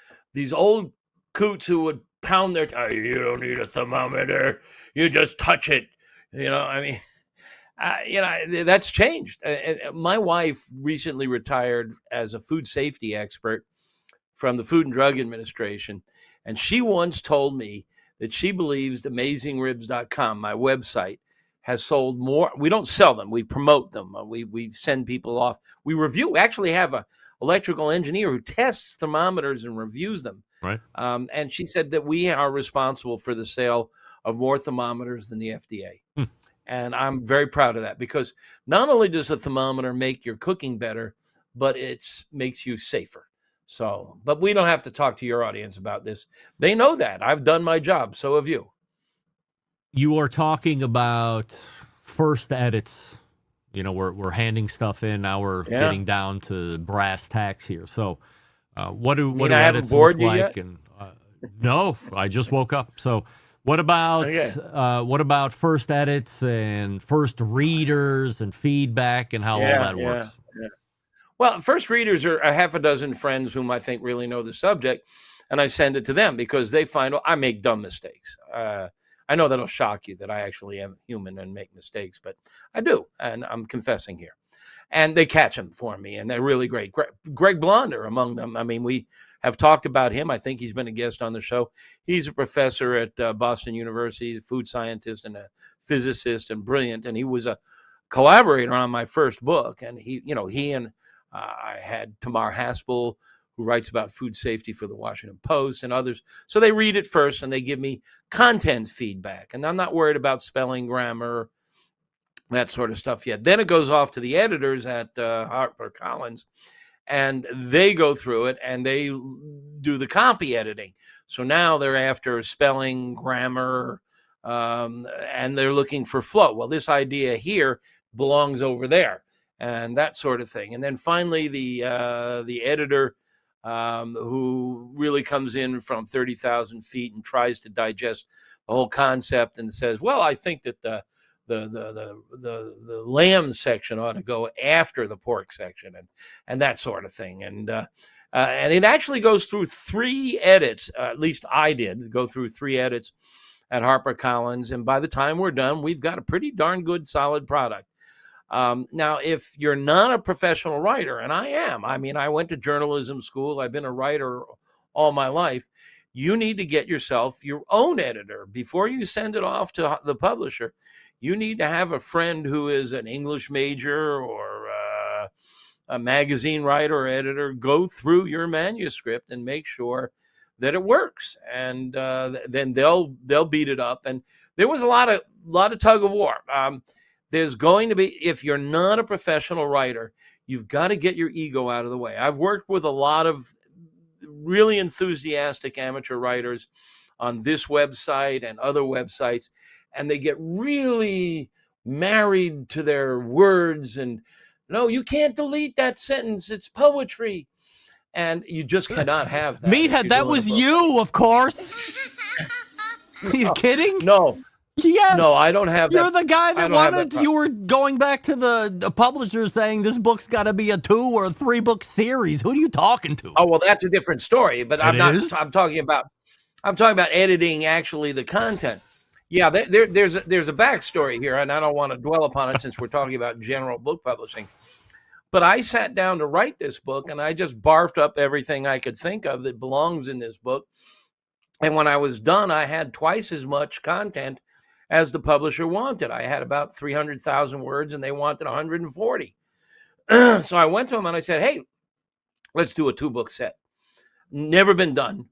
E: old coots who would pound their you don't need a thermometer, you just touch it. That's changed. My wife recently retired as a food safety expert from the Food and Drug Administration, and she once told me that she believes AmazingRibs.com, my website, has sold more. We don't sell them. We promote them. We send people off. We review. We actually have a electrical engineer who tests thermometers and reviews them.
C: Right.
E: And she said that we are responsible for the sale of more thermometers than the FDA. And I'm very proud of that, because not only does a thermometer make your cooking better, but it makes you safer. So, but we don't have to talk to your audience about this. They know that. I've done my job. So have you.
C: You are talking about first edits. We're handing stuff in. Now we're getting down to brass tacks here. So, what do edits look like? And no, I just woke up. So, what about first edits and first readers and feedback and how all that works?
E: Yeah. Well, first readers are a half a dozen friends whom I think really know the subject, and I send it to them because they find I make dumb mistakes. I know that'll shock you that I actually am human and make mistakes, but I do, and I'm confessing here. And they catch them for me, and they're really great. Greg Blonder among them. I mean, we have talked about him. I think he's been a guest on the show. He's a professor at Boston University, a food scientist and a physicist, and brilliant. And he was a collaborator on my first book. And he and I had Tamar Haspel, who writes about food safety for the Washington Post, and others. So they read it first, and they give me content feedback. And I'm not worried about spelling, grammar, that sort of stuff yet. Then it goes off to the editors at HarperCollins, and they go through it, and they do the copy editing. So now they're after spelling, grammar, and they're looking for flow. Well, this idea here belongs over there, and that sort of thing. And then finally, the editor who really comes in from 30,000 feet and tries to digest the whole concept and says, well, I think that the lamb section ought to go after the pork section, and that sort of thing. And it actually goes through 3 edits. At least I did go through 3 edits at HarperCollins. And by the time we're done, we've got a pretty darn good, solid product. Now, if you're not a professional writer, and I am, I mean, I went to journalism school. I've been a writer all my life. You need to get yourself your own editor before you send it off to the publisher. You need to have a friend who is an English major or a magazine writer or editor go through your manuscript and make sure that it works. And then they'll beat it up. And there was a lot of tug of war. There's going to be, if you're not a professional writer, you've got to get your ego out of the way. I've worked with a lot of really enthusiastic amateur writers on this website and other websites, and they get really married to their words and, no, you can't delete that sentence. It's poetry. And you just cannot have that.
C: Meathead, that was you, of course. Are you kidding?
E: No.
C: Yes.
E: No, I don't have that.
C: You're the guy that wanted, you were going back to the publisher saying this book's got to be a 2 or a 3 book series. Who are you talking to?
E: Oh, well, that's a different story, but I'm talking about editing actually the content. Yeah, there's a backstory here, and I don't want to dwell upon it since we're talking about general book publishing. But I sat down to write this book, and I just barfed up everything I could think of that belongs in this book. And when I was done, I had twice as much content as the publisher wanted. I had about 300,000 words and they wanted 140. So I went to them and I said, hey, let's do a 2-book set. Never been done.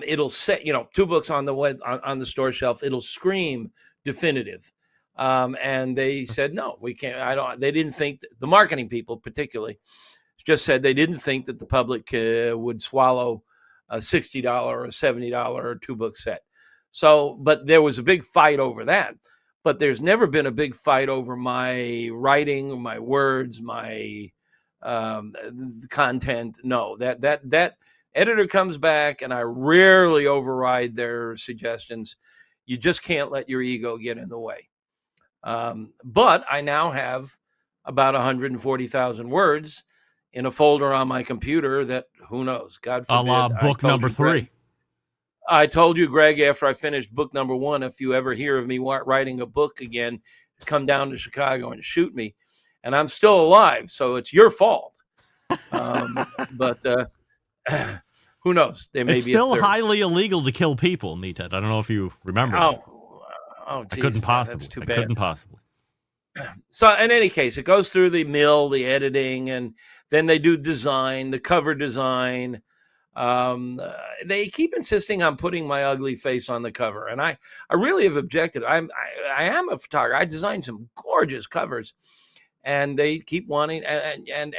E: It'll set, 2 books on the web, on the store shelf. It'll scream definitive. And they said, no, we can't. They didn't think, the marketing people particularly just said they didn't think that the public would swallow a $60 or $70 2-book set. So, but there was a big fight over that. But there's never been a big fight over my writing, my words, my content. No, that editor comes back, and I rarely override their suggestions. You just can't let your ego get in the way. But I now have about 140,000 words in a folder on my computer that, who knows, God forbid.
C: A la book number 3.
E: Greg, I told you, Greg, after I finished book number 1, if you ever hear of me writing a book again, come down to Chicago and shoot me. And I'm still alive, so it's your fault. But who knows? There may
C: it's
E: be
C: still
E: a
C: highly illegal to kill people, Meathead. I don't know if you remember.
E: Oh,
C: I couldn't possibly.
E: That's too
C: I
E: bad.
C: couldn't possibly.
E: So in any case, it goes through the mill, the editing, and then they do design, the cover design. They keep insisting on putting my ugly face on the cover, and I really have objected. I am a photographer. I designed some gorgeous covers, and they keep wanting. And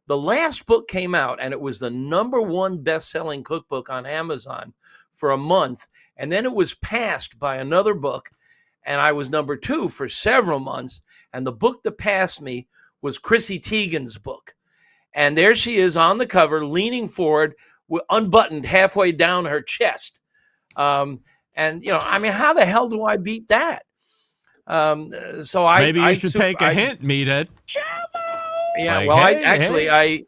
E: the last book came out, and it was the #1 best-selling cookbook on Amazon for a month, and then it was passed by another book, and I was #2 for several months. And the book that passed me was Chrissy Teigen's book, and there she is on the cover, leaning forward, unbuttoned halfway down her chest. How the hell do I beat that? So
C: maybe you should take a hint, Meathead.
E: Yeah,
C: like,
E: well,
C: hey.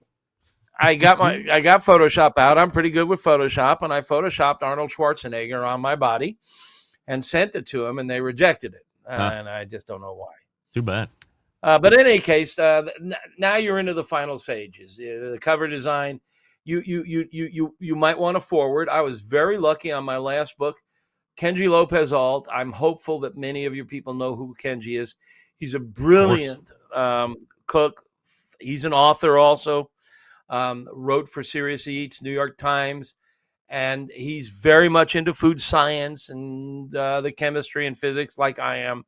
E: I got Photoshop out. I'm pretty good with Photoshop, and I Photoshopped Arnold Schwarzenegger on my body and sent it to him, and they rejected it, and I just don't know why.
C: Too bad.
E: But in any case, now you're into the final stages. The cover design. You might want to forward. I was very lucky on my last book, Kenji Lopez Alt. I'm hopeful that many of your people know who Kenji is. He's a brilliant cook. He's an author also. Wrote for Serious Eats, New York Times, and he's very much into food science and the chemistry and physics like I am.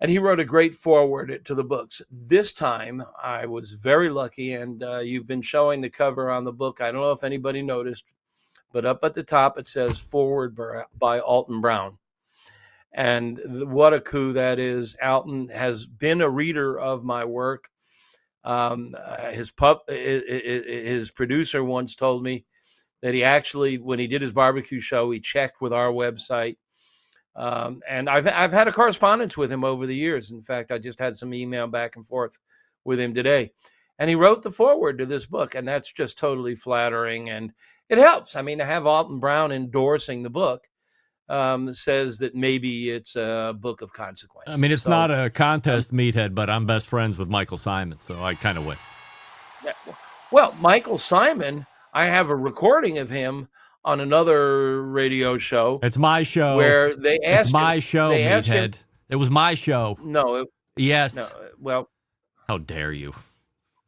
E: And he wrote a great foreword to the books. This time, I was very lucky, and you've been showing the cover on the book. I don't know if anybody noticed, but up at the top, it says Forward by Alton Brown. And what a coup that is. Alton has been a reader of my work. His producer once told me that he actually, when he did his barbecue show, he checked with our website. And I've had a correspondence with him over the years. In fact, I just had some email back and forth with him today, and he wrote the foreword to this book, and that's just totally flattering, and it helps. I mean, to have Alton Brown endorsing the book says that maybe it's a book of consequence.
C: I mean, it's not a contest, Meathead, but I'm best friends with Michael Simon, so I kind of win.
E: Yeah, well, Michael Simon, I have a recording of him on another radio show.
C: It's my show.
E: Where they asked
C: It's my show, Meathead. It was my show.
E: No.
C: Yes.
E: No. Well.
C: How dare you?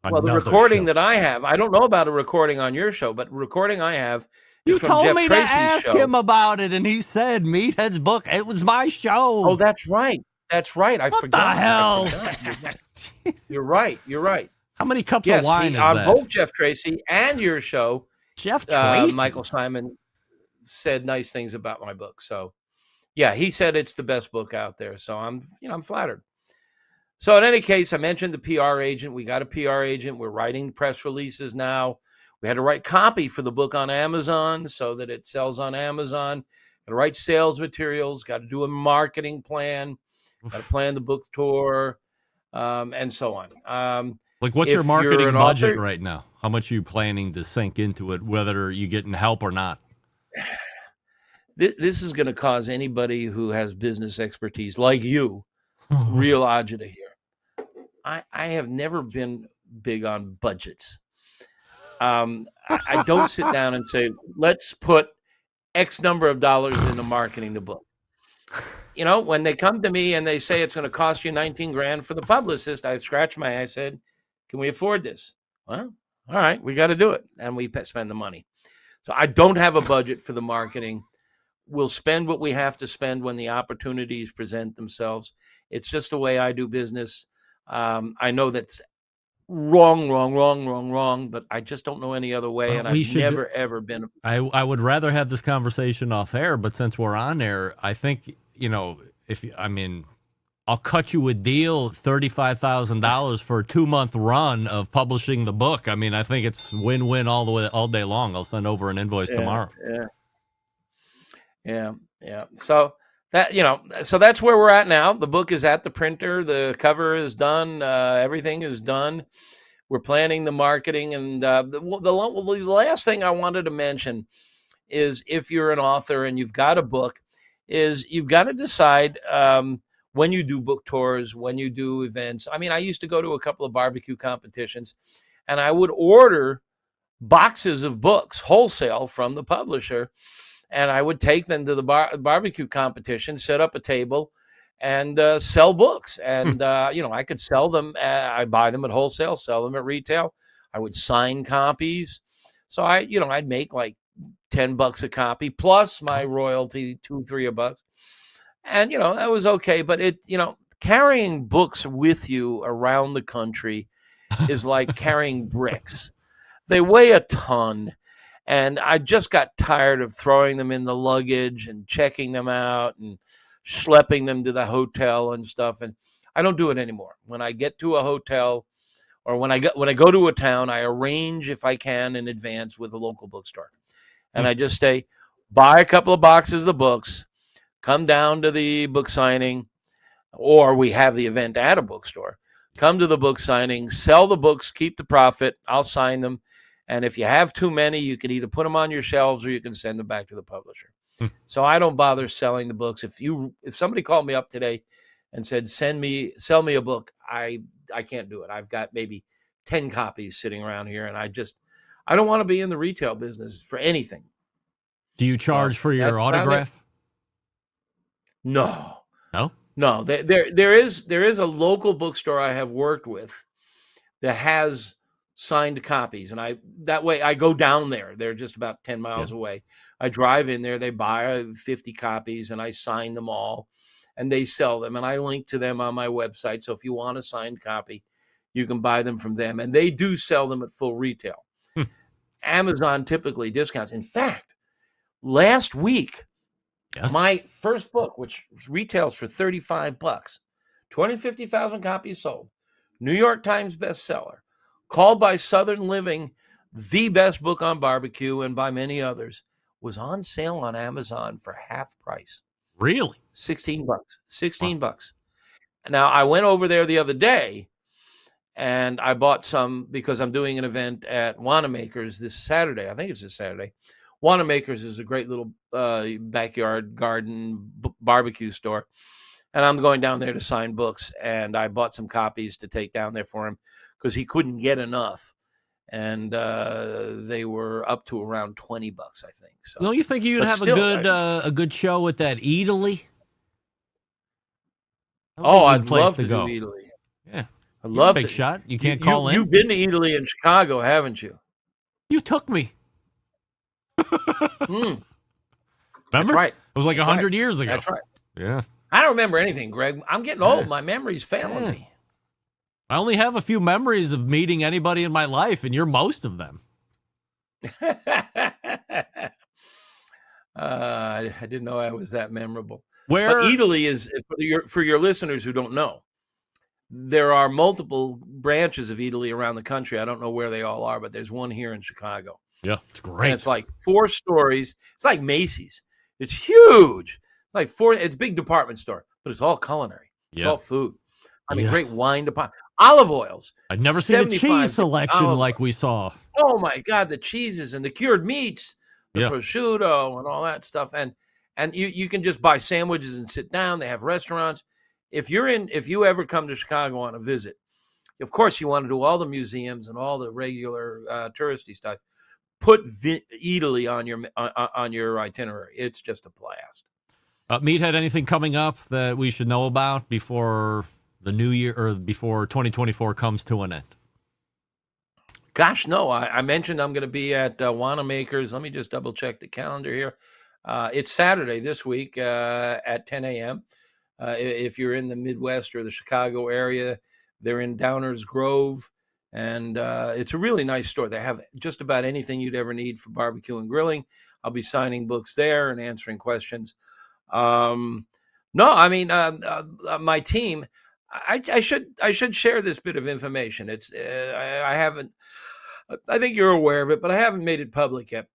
E: Well, the recording that I have, I don't know about a recording on your show, but recording I have.
C: You
E: from
C: told
E: Jeff
C: me
E: Tracy's
C: to ask
E: show.
C: him about it, and he said Meathead's book. It was my show.
E: Oh, that's right. That's right. I
C: what
E: forgot.
C: The hell?
E: You're right. You're right.
C: How many cups of wine is
E: on
C: that?
E: Both Jeff Tracy and your show,
C: Jeff Tracy.
E: Michael Simon said nice things about my book. So, yeah, he said it's the best book out there. So I'm flattered. So in any case, I mentioned the PR agent. We got a PR agent. We're writing press releases now. We had to write copy for the book on Amazon so that it sells on Amazon. Got to write sales materials. Got to do a marketing plan. Got to plan the book tour, and so on.
C: Like, what's your marketing budget right now? How much are you planning to sink into it, whether you're getting help or not?
E: This is going to cause anybody who has business expertise like you real agita here. I have never been big on budgets. I don't sit down and say, let's put X number of dollars into marketing the book. You know, when they come to me and they say it's going to cost you 19 grand for the publicist, I scratch my head. I said, can we afford this? Well, all right, we got to do it. And we spend the money. So I don't have a budget for the marketing. We'll spend what we have to spend when the opportunities present themselves. It's just the way I do business. I know that's wrong, but I just don't know any other way.
C: Well,
E: and I've never, ever been.
C: I would rather have this conversation off air, but since we're on air, I think, I'll cut you a deal, $35,000 for a 2-month run of publishing the book. I mean, I think it's win-win all day long. I'll send over an invoice tomorrow.
E: Yeah. So that's where we're at now. The book is at the printer. The cover is done. Everything is done. We're planning the marketing. And the last thing I wanted to mention is, if you're an author and you've got a book, is you've got to decide when you do book tours, when you do events. I mean, I used to go to a couple of barbecue competitions, and I would order boxes of books wholesale from the publisher, and I would take them to the barbecue competition, set up a table, and sell books. And I could sell them. I buy them at wholesale, sell them at retail. I would sign copies. So I'd make like $10 a copy plus my royalty, $2-3 $3. And that was okay. But carrying books with you around the country is like carrying bricks. They weigh a ton. And I just got tired of throwing them in the luggage and checking them out and schlepping them to the hotel and stuff. And I don't do it anymore. When I get to a hotel, or when I go to a town, I arrange, if I can, in advance with a local bookstore. And I just say, buy a couple of boxes of the books, come down to the book signing, or we have the event at a bookstore. Come to the book signing, sell the books, keep the profit. I'll sign them. And if you have too many, you can either put them on your shelves or you can send them back to the publisher. So I don't bother selling the books. If somebody called me up today and said, sell me a book, I can't do it. I've got maybe 10 copies sitting around here, and I don't want to be in the retail business for anything.
C: Do you charge for your autograph?
E: No.
C: No?
E: There is a local bookstore I have worked with that has signed copies, and that way I go down there. They're just about 10 miles away. I drive in there, they buy 50 copies, and I sign them all, and they sell them, and I link to them on my website. So if you want a signed copy, you can buy them from them, and they do sell them at full retail. Amazon typically discounts. In fact, last week, my first book, which retails for $35, 250,000 copies sold, New York Times bestseller, called by Southern Living the best book on barbecue, and by many others, was on sale on Amazon for half price.
C: Really?
E: $16. $16. Now, I went over there the other day, and I bought some because I'm doing an event at Wanamaker's this Saturday. I think it's this Saturday. Wanamaker's is a great little backyard garden barbecue store. And I'm going down there to sign books. And I bought some copies to take down there for him because he couldn't get enough. And they were up to around $20, I think. So,
C: don't you think you'd have a good show at that Eataly?
E: I'd love to do Eataly.
C: Yeah.
E: I love
C: big shot. You can't call in.
E: You've been to Eataly in Chicago, haven't you?
C: You took me.
E: Remember?
C: That's right. It was like 100 years ago.
E: That's right.
C: Yeah.
E: I don't remember anything, Greg. I'm getting old. My memory's failing me.
C: I only have a few memories of meeting anybody in my life, and you're most of them.
E: I didn't know I was that memorable.
C: But
E: Eataly is, for your listeners who don't know, there are multiple branches of Eataly around the country. I don't know where they all are, but there's one here in Chicago.
C: Yeah, it's great.
E: And it's like 4 stories. It's like Macy's. It's huge. It's like it's a big department store, but it's all culinary. It's all food. I mean, great wine department. Olive oils.
C: I've never seen a cheese selection like we saw.
E: Oh my God, the cheeses and the cured meats, the prosciutto and all that stuff. And you can just buy sandwiches and sit down. They have restaurants. If you ever come to Chicago on a visit, of course you want to do all the museums and all the regular touristy stuff. put Italy on your itinerary. It's just a blast.
C: Meathead, anything coming up that we should know about before the new year or before 2024 comes to an end?
E: Gosh, no. I mentioned I'm going to be at Wanamaker's. Let me just double check the calendar here. It's Saturday this week at 10 a.m. If you're in the Midwest or the Chicago area, they're in Downers Grove. And it's a really nice store. They have just about anything you'd ever need for barbecue and grilling. I'll be signing books there and answering questions. No, I mean, my team, I should share this bit of information. It's I haven't. I think you're aware of it, but I haven't made it public yet.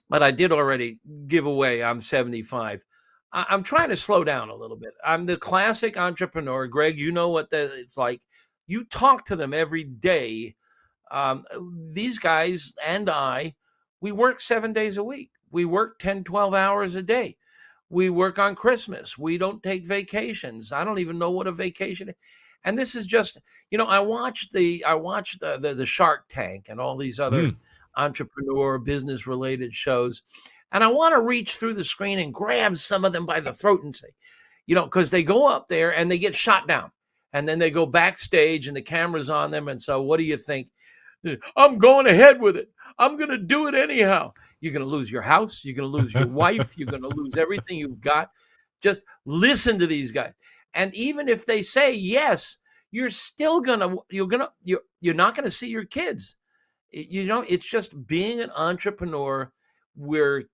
E: But I did already give away. I'm 75. I'm trying to slow down a little bit. I'm the classic entrepreneur. Greg, you know what it's like. You talk to them every day. These guys and I, we work 7 days a week. We work 10, 12 hours a day. We work on Christmas. We don't take vacations. I don't even know what a vacation is. And this is just, I watched the Shark Tank and all these other entrepreneur business related shows. And I want to reach through the screen and grab some of them by the throat and say, because they go up there and they get shot down. And then they go backstage and the camera's on them. And so what do you think? I'm going ahead with it. I'm going to do it anyhow. You're going to lose your house. You're going to lose your wife. You're going to lose everything you've got. Just listen to these guys. And even if they say yes, you're not going to see your kids. It's just being an entrepreneur. We're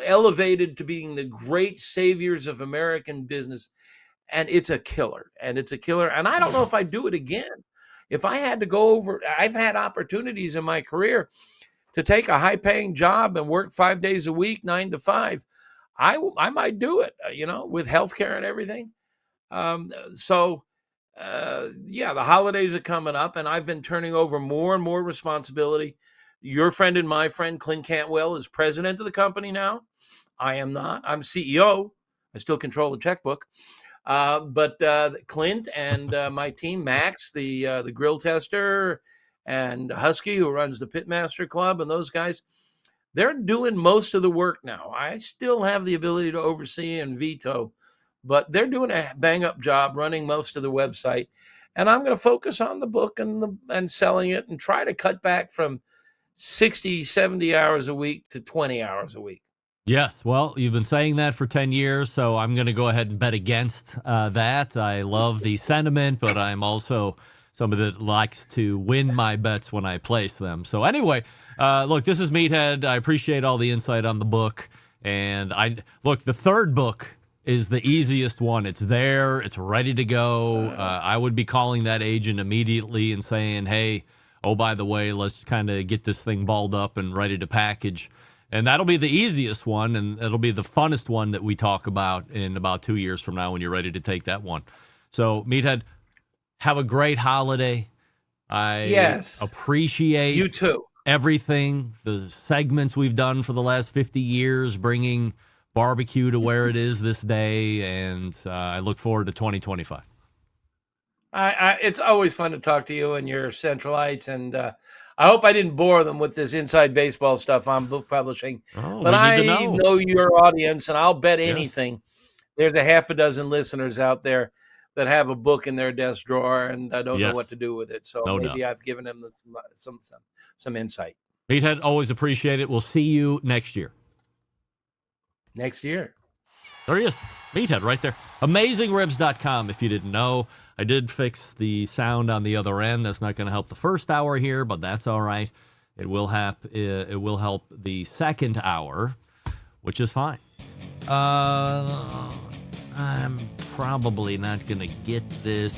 E: elevated to being the great saviors of American business. And it's a killer. And I don't know if I'd do it again. If I had to go over, I've had opportunities in my career to take a high-paying job and work 5 days a week, 9 to 5. I might do it, with healthcare and everything. The holidays are coming up, and I've been turning over more and more responsibility. Your friend and my friend, Clint Cantwell, is president of the company now. I am not. I'm CEO. I still control the checkbook. But Clint and my team, Max, the grill tester, and Husky, who runs the Pitmaster Club, and those guys, they're doing most of the work now. I still have the ability to oversee and veto, but they're doing a bang-up job running most of the website. And I'm going to focus on the book and selling it and try to cut back from 60, 70 hours a week to 20 hours a week.
C: Yes, well, you've been saying that for 10 years, so I'm going to go ahead and bet against that. I love the sentiment, but I'm also somebody that likes to win my bets when I place them. So anyway, look, this is Meathead. I appreciate all the insight on the book. And the third book is the easiest one. It's there. It's ready to go. I would be calling that agent immediately and saying, hey, oh, by the way, let's kind of get this thing balled up and ready to package. And that'll be the easiest one, and it'll be the funnest one that we talk about in about 2 years from now when you're ready to take that one. So, Meathead, have a great holiday. I appreciate
E: you too.
C: Everything, the segments we've done for the last 50 years, bringing barbecue to where it is this day, and I look forward to 2025.
E: It's always fun to talk to you and your Centralites, and I hope I didn't bore them with this inside baseball stuff on book publishing. But I know your audience, and I'll bet anything. There's a half a dozen listeners out there that have a book in their desk drawer and I don't know what to do with it. So maybe I've given them some insight.
C: Meathead, always appreciate it. We'll see you next year.
E: Next year.
C: There he is. Meathead right there. AmazingRibs.com if you didn't know. I did fix the sound on the other end. That's not going to help the first hour here, but that's all right. It will help the second hour, which is fine. I'm probably not going to get this.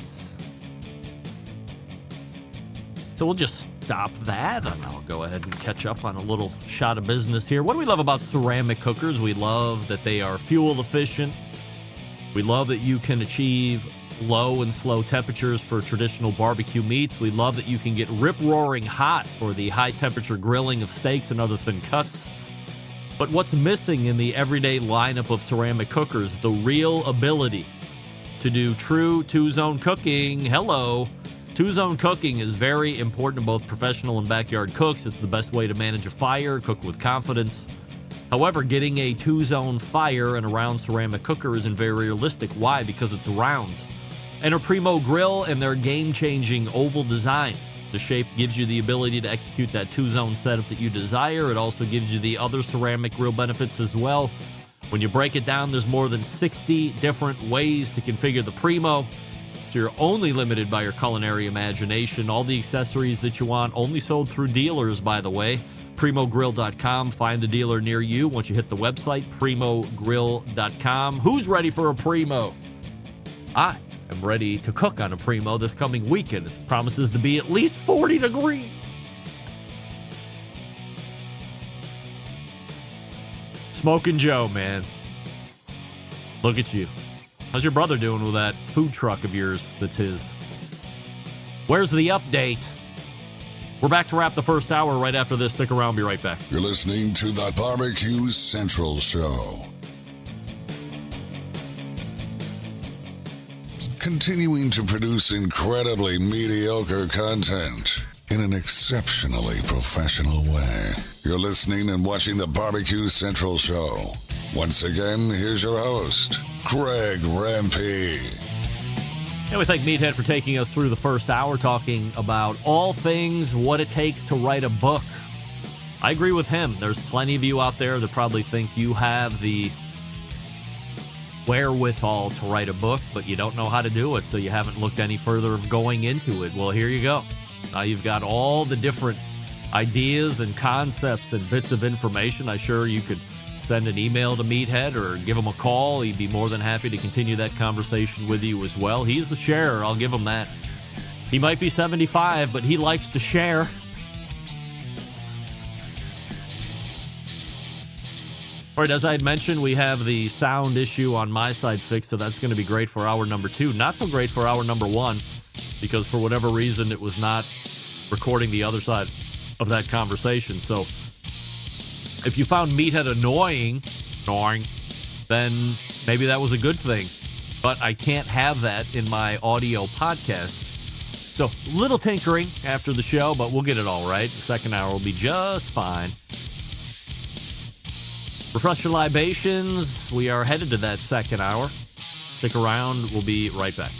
C: So we'll just stop that, and I'll go ahead and catch up on a little shot of business here. What do we love about ceramic cookers? We love that they are fuel efficient. We love that you can achieve low and slow temperatures for traditional barbecue meats. We love that you can get rip-roaring hot for the high-temperature grilling of steaks and other thin cuts. But what's missing in the everyday lineup of ceramic cookers? The real ability to do true two-zone cooking. Hello. Two-zone cooking is very important to both professional and backyard cooks. It's the best way to manage a fire, cook with confidence. However, getting a two-zone fire in a round ceramic cooker isn't very realistic. Why? Because it's round. Enter Primo Grill and their game-changing oval design. The shape gives you the ability to execute that two-zone setup that you desire. It also gives you the other ceramic grill benefits as well. When you break it down, there's more than 60 different ways to configure the Primo. So you're only limited by your culinary imagination. All the accessories that you want, only sold through dealers, by the way. PrimoGrill.com. Find a dealer near you once you hit the website, PrimoGrill.com. Who's ready for a Primo? I am ready to cook on a Primo this coming weekend. It promises to be at least 40 degrees. Smoking Joe, man. Look at you. How's your brother doing with that food truck of yours that's his? Where's the update? We're back to wrap the first hour right after this. Stick around. Be right back.
D: You're listening to the BBQ Central Show. Continuing to produce incredibly mediocre content in an exceptionally professional way. You're listening and watching the BBQ Central Show. Once again, here's your host, Greg Rempe.
C: And we thank Meathead for taking us through the first hour, talking about all things what it takes to write a book. I agree with him. There's plenty of you out there that probably think you have the wherewithal to write a book, but you don't know how to do it, so you haven't looked any further of going into it. Well, here you go. Now you've got all the different ideas and concepts and bits of information. I'm sure you could send an email to Meathead or give him a call. He'd be more than happy to continue that conversation with you as well. He's the sharer. I'll give him that. He might be 75, but he likes to share. All right, as I had mentioned, we have the sound issue on my side fixed, so that's going to be great for hour number 2. Not so great for hour number 1, because for whatever reason, it was not recording the other side of that conversation. So if you found Meathead annoying, then maybe that was a good thing. But I can't have that in my audio podcast. So little tinkering after the show, but we'll get it all right. The second hour will be just fine. Refresh your libations. We are headed to that second hour. Stick around. We'll be right back.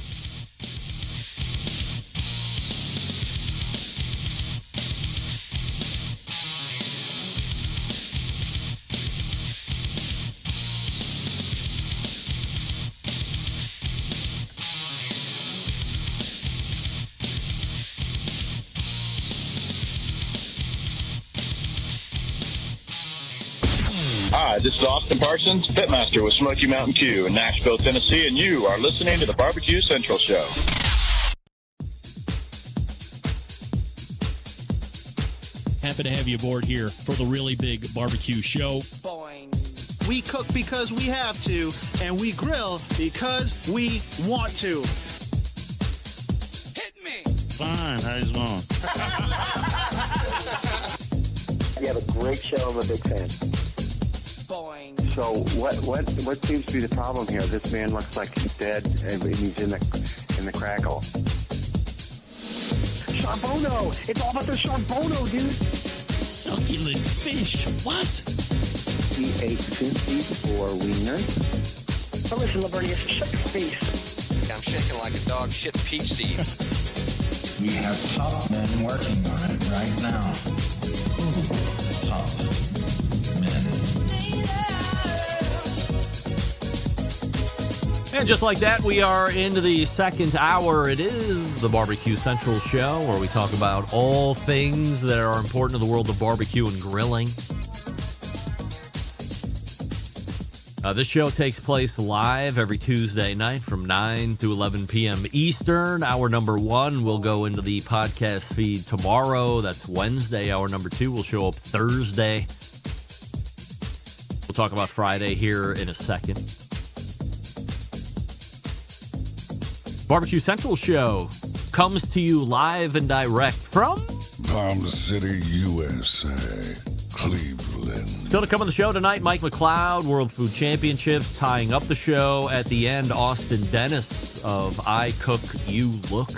F: Hi, this is Austin Parsons, Pitmaster with Smoky Mountain Q in Nashville, Tennessee, and you are listening to the BBQ Central Show.
G: Happy to have you aboard here for the really big barbecue show.
H: We cook because we have to, and we grill because we want to.
I: Hit me!
J: Fine, how you doing?
K: You have a great show. I'm a big fan.
I: Boing.
K: So what seems to be the problem here? This man looks like he's dead, and he's in the crackle.
H: Charbono! It's all about the charbono, dude!
G: Succulent fish. What?
K: He ate 54 wieners.
H: Oh, listen, Lavernius, shut your face.
I: I'm shaking like a dog shit peach seeds.
L: We have top men working on it right now. Top men.
C: And just like that, we are into the second hour. It is the Barbecue Central Show, where we talk about all things that are important to the world of barbecue and grilling. This show takes place live every Tuesday night from 9 to 11 p.m. Eastern. Hour number 1 will go into the podcast feed tomorrow. That's Wednesday. Hour number 2 will show up Thursday. We'll talk about Friday here in a second. Barbecue Central Show comes to you live and direct from
D: Palm City, USA, Cleveland.
C: Still to come on the show tonight, Mike McCloud, World Food Championships, tying up the show. At the end, Austin Dennis of I Cook, You Look.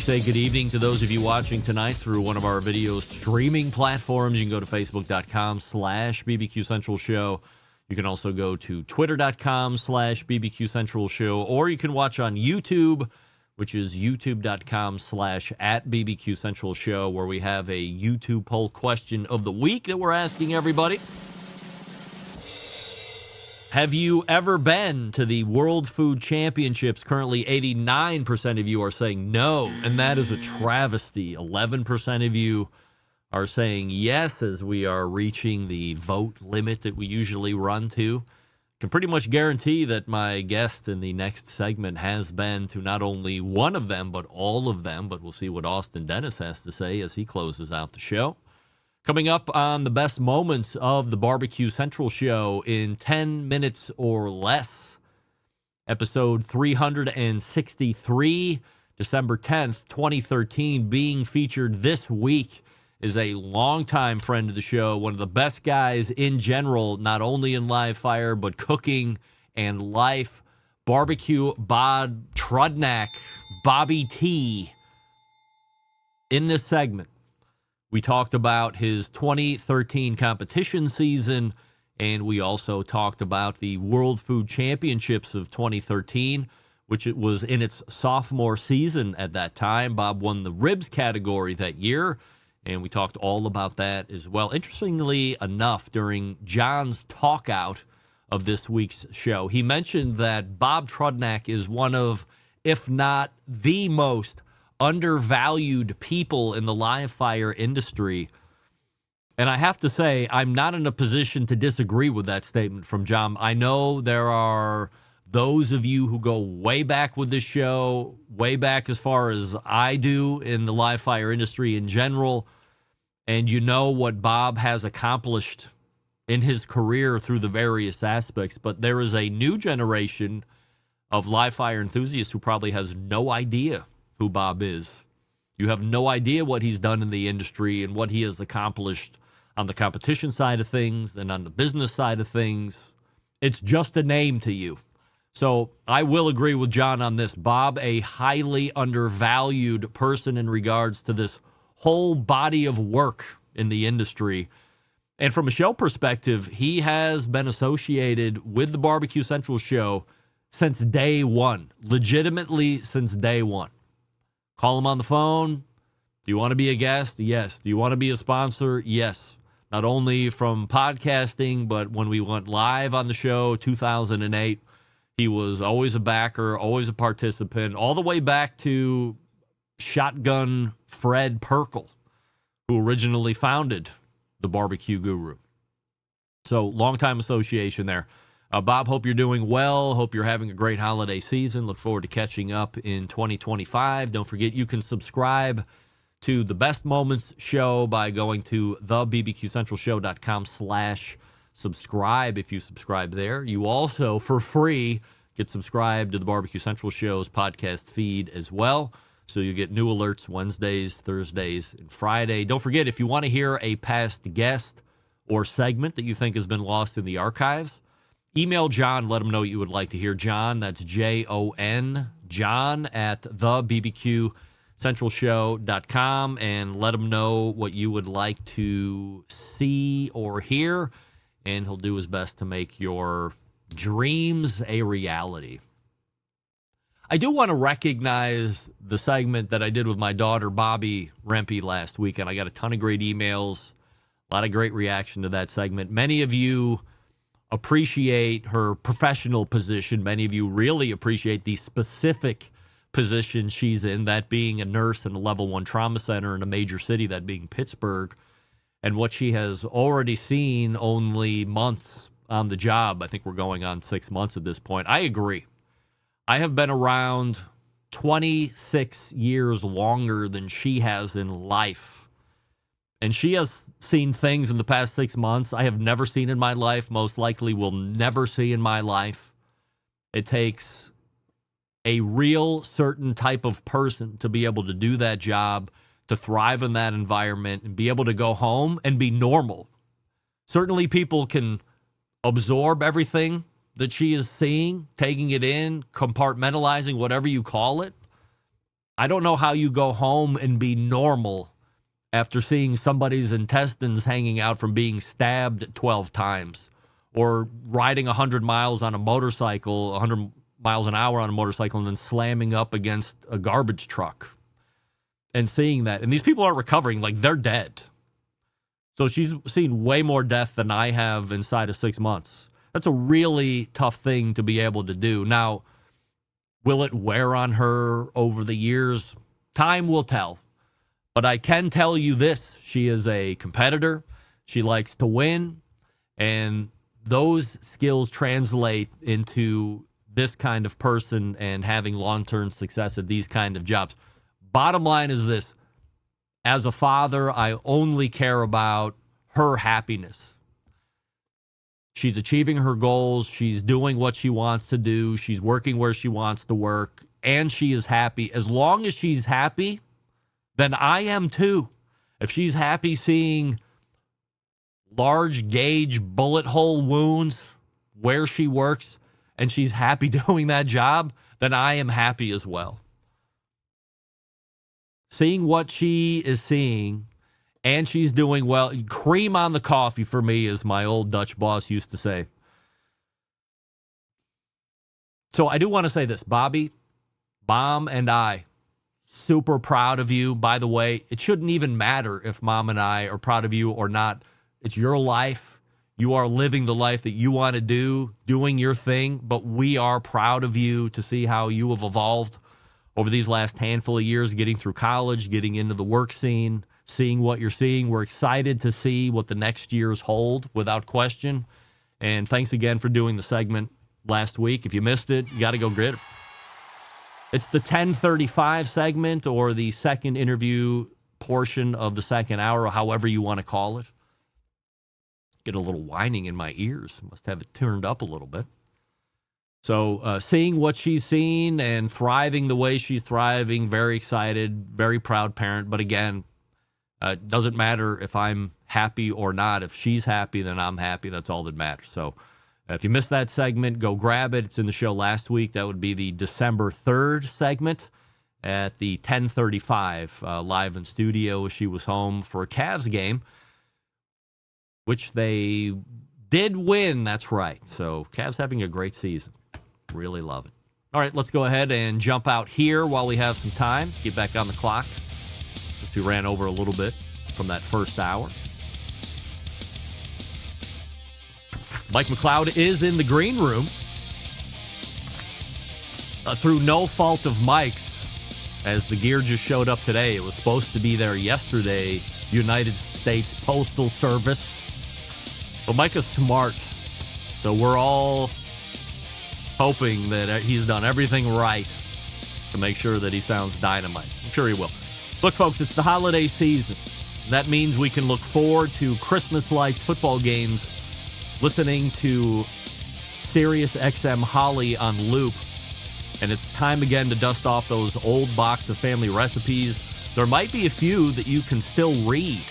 C: say good evening to those of you watching tonight through one of our video streaming platforms. You can go to facebook.com/BBQ Central Show. You can also go to twitter.com/BBQ Central Show, or you can watch on YouTube, which is youtube.com/@BBQ Central Show, where we have a YouTube poll question of the week that we're asking everybody. Have you ever been to the World Food Championships? Currently, 89% of you are saying no, and that is a travesty. 11% of you are saying yes, as we are reaching the vote limit that we usually run to. Can pretty much guarantee that my guest in the next segment has been to not only one of them, but all of them. But we'll see what Austin Dennis has to say as he closes out the show. Coming up on the best moments of the BBQ Central Show in 10 minutes or less. Episode 363, December 10th, 2013, being featured this week is a longtime friend of the show, one of the best guys in general, not only in live fire, but cooking and life. Barbecue Bob Trudnak, Bobby T. In this segment, we talked about his 2013 competition season, and we also talked about the World Food Championships of 2013, which it was in its sophomore season at that time. Bob won the ribs category that year, and we talked all about that as well. Interestingly enough, during John's talk out of this week's show, he mentioned that Bob Trudnak is one of, if not the most undervalued people in the live fire industry. And I have to say, I'm not in a position to disagree with that statement from John. I know there are those of you who go way back with this show, way back as far as I do in the live fire industry in general, and you know what Bob has accomplished in his career through the various aspects. But there is a new generation of live fire enthusiasts who probably has no idea who Bob is. You have no idea what he's done in the industry and what he has accomplished on the competition side of things and on the business side of things. It's just a name to you. So I will agree with John on this. Bob, a highly undervalued person in regards to this whole body of work in the industry. And from a show perspective, he has been associated with the BBQ Central Show since day one, legitimately since day one. Call him on the phone. Do you want to be a guest? Yes. Do you want to be a sponsor? Yes. Not only from podcasting, but when we went live on the show, 2008, he was always a backer, always a participant, all the way back to Shotgun Fred Perkle, who originally founded the Barbecue Guru. So, long-time association there. Bob, hope you're doing well. Hope you're having a great holiday season. Look forward to catching up in 2025. Don't forget, you can subscribe to the Best Moments show by going to thebbqcentralshow.com/subscribe if you subscribe there. You also, for free, get subscribed to the Barbecue Central Show's podcast feed as well. So you get new alerts Wednesdays, Thursdays, and Friday. Don't forget, if you want to hear a past guest or segment that you think has been lost in the archives, email John, let him know you would like to hear John. That's Jon, John at thebbqcentralshow.com, and let him know what you would like to see or hear, and he'll do his best to make your dreams a reality. I do want to recognize the segment that I did with my daughter, Bobby Rempe, last weekend. I got a ton of great emails, a lot of great reaction to that segment. Many of you appreciate her professional position. Many of you really appreciate the specific position she's in, that being a nurse in a level 1 trauma center in a major city, that being Pittsburgh, and what she has already seen only months on the job. I think we're going on 6 months at this point. I agree. I have been around 26 years longer than she has in life. And she has seen things in the past 6 months I have never seen in my life, most likely will never see in my life. It takes a real certain type of person to be able to do that job, to thrive in that environment, and be able to go home and be normal. Certainly people can absorb everything that she is seeing, taking it in, compartmentalizing, whatever you call it. I don't know how you go home and be normal after seeing somebody's intestines hanging out from being stabbed 12 times or riding 100 miles on a motorcycle, 100 miles an hour on a motorcycle, and then slamming up against a garbage truck and seeing that. And these people are recovering like they're dead. So she's seen way more death than I have inside of 6 months. That's a really tough thing to be able to do. Now, will it wear on her over the years? Time will tell. But I can tell you this. She is a competitor. She likes to win. And those skills translate into this kind of person and having long-term success at these kind of jobs. Bottom line is this. As a father, I only care about her happiness. She's achieving her goals. She's doing what she wants to do. She's working where she wants to work. And she is happy. As long as she's happy, then I am too. If she's happy seeing large gauge bullet hole wounds where she works and she's happy doing that job, then I am happy as well. Seeing what she is seeing and she's doing well, cream on the coffee for me, as my old Dutch boss used to say. So I do want to say this, Bobby, Mom, and I, super proud of you. By the way, it shouldn't even matter if Mom and I are proud of you or not. It's your life. You are living the life that you want to do, doing your thing, but we are proud of you to see how you have evolved over these last handful of years, getting through college, getting into the work scene, seeing what you're seeing. We're excited to see what the next years hold, without question. And thanks again for doing the segment last week. If you missed it, you got to go get it. It's the 10:35 segment, or the second interview portion of the second hour, or however you want to call it. Get a little whining in my ears. Must have it turned up a little bit. So seeing what she's seen and thriving the way she's thriving, very excited, very proud parent. But again, it doesn't matter if I'm happy or not. If she's happy, then I'm happy. That's all that matters. So if you missed that segment, go grab it. It's in the show last week. That would be the December 3rd segment at the 10:35 live in studio. She was home for a Cavs game, which they did win. That's right. So Cavs having a great season. Really love it. All right, let's go ahead and jump out here while we have some time. Get back on the clock since we ran over a little bit from that first hour. Mike McCloud is in the green room. Through no fault of Mike's, as the gear just showed up today. It was supposed to be there yesterday. United States Postal Service. But Mike is smart, so we're all hoping that he's done everything right to make sure that he sounds dynamite. I'm sure he will. Look, folks, it's the holiday season. That means we can look forward to Christmas lights, football games, listening to Sirius XM Holly on loop. And it's time again to dust off those old box of family recipes. There might be a few that you can still read.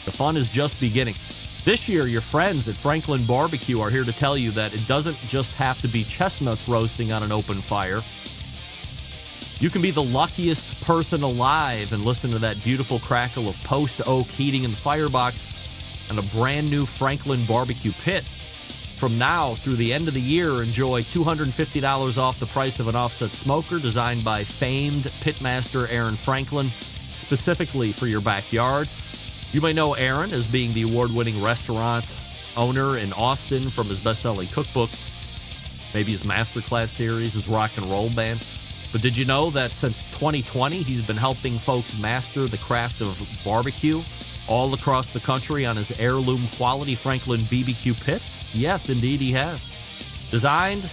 C: The fun is just beginning. This year, your friends at Franklin BBQ are here to tell you that it doesn't just have to be chestnuts roasting on an open fire. You can be the luckiest person alive and listen to that beautiful crackle of post oak heating in the firebox and a brand new Franklin BBQ pit. From now through the end of the year, enjoy $250 off the price of an offset smoker designed by famed pitmaster Aaron Franklin, specifically for your backyard. You may know Aaron as being the award-winning restaurant owner in Austin from his best-selling cookbooks, maybe his masterclass series, his rock and roll band. But did you know that since 2020, he's been helping folks master the craft of barbecue all across the country on his heirloom quality Franklin BBQ pits? Yes, indeed he has. Designed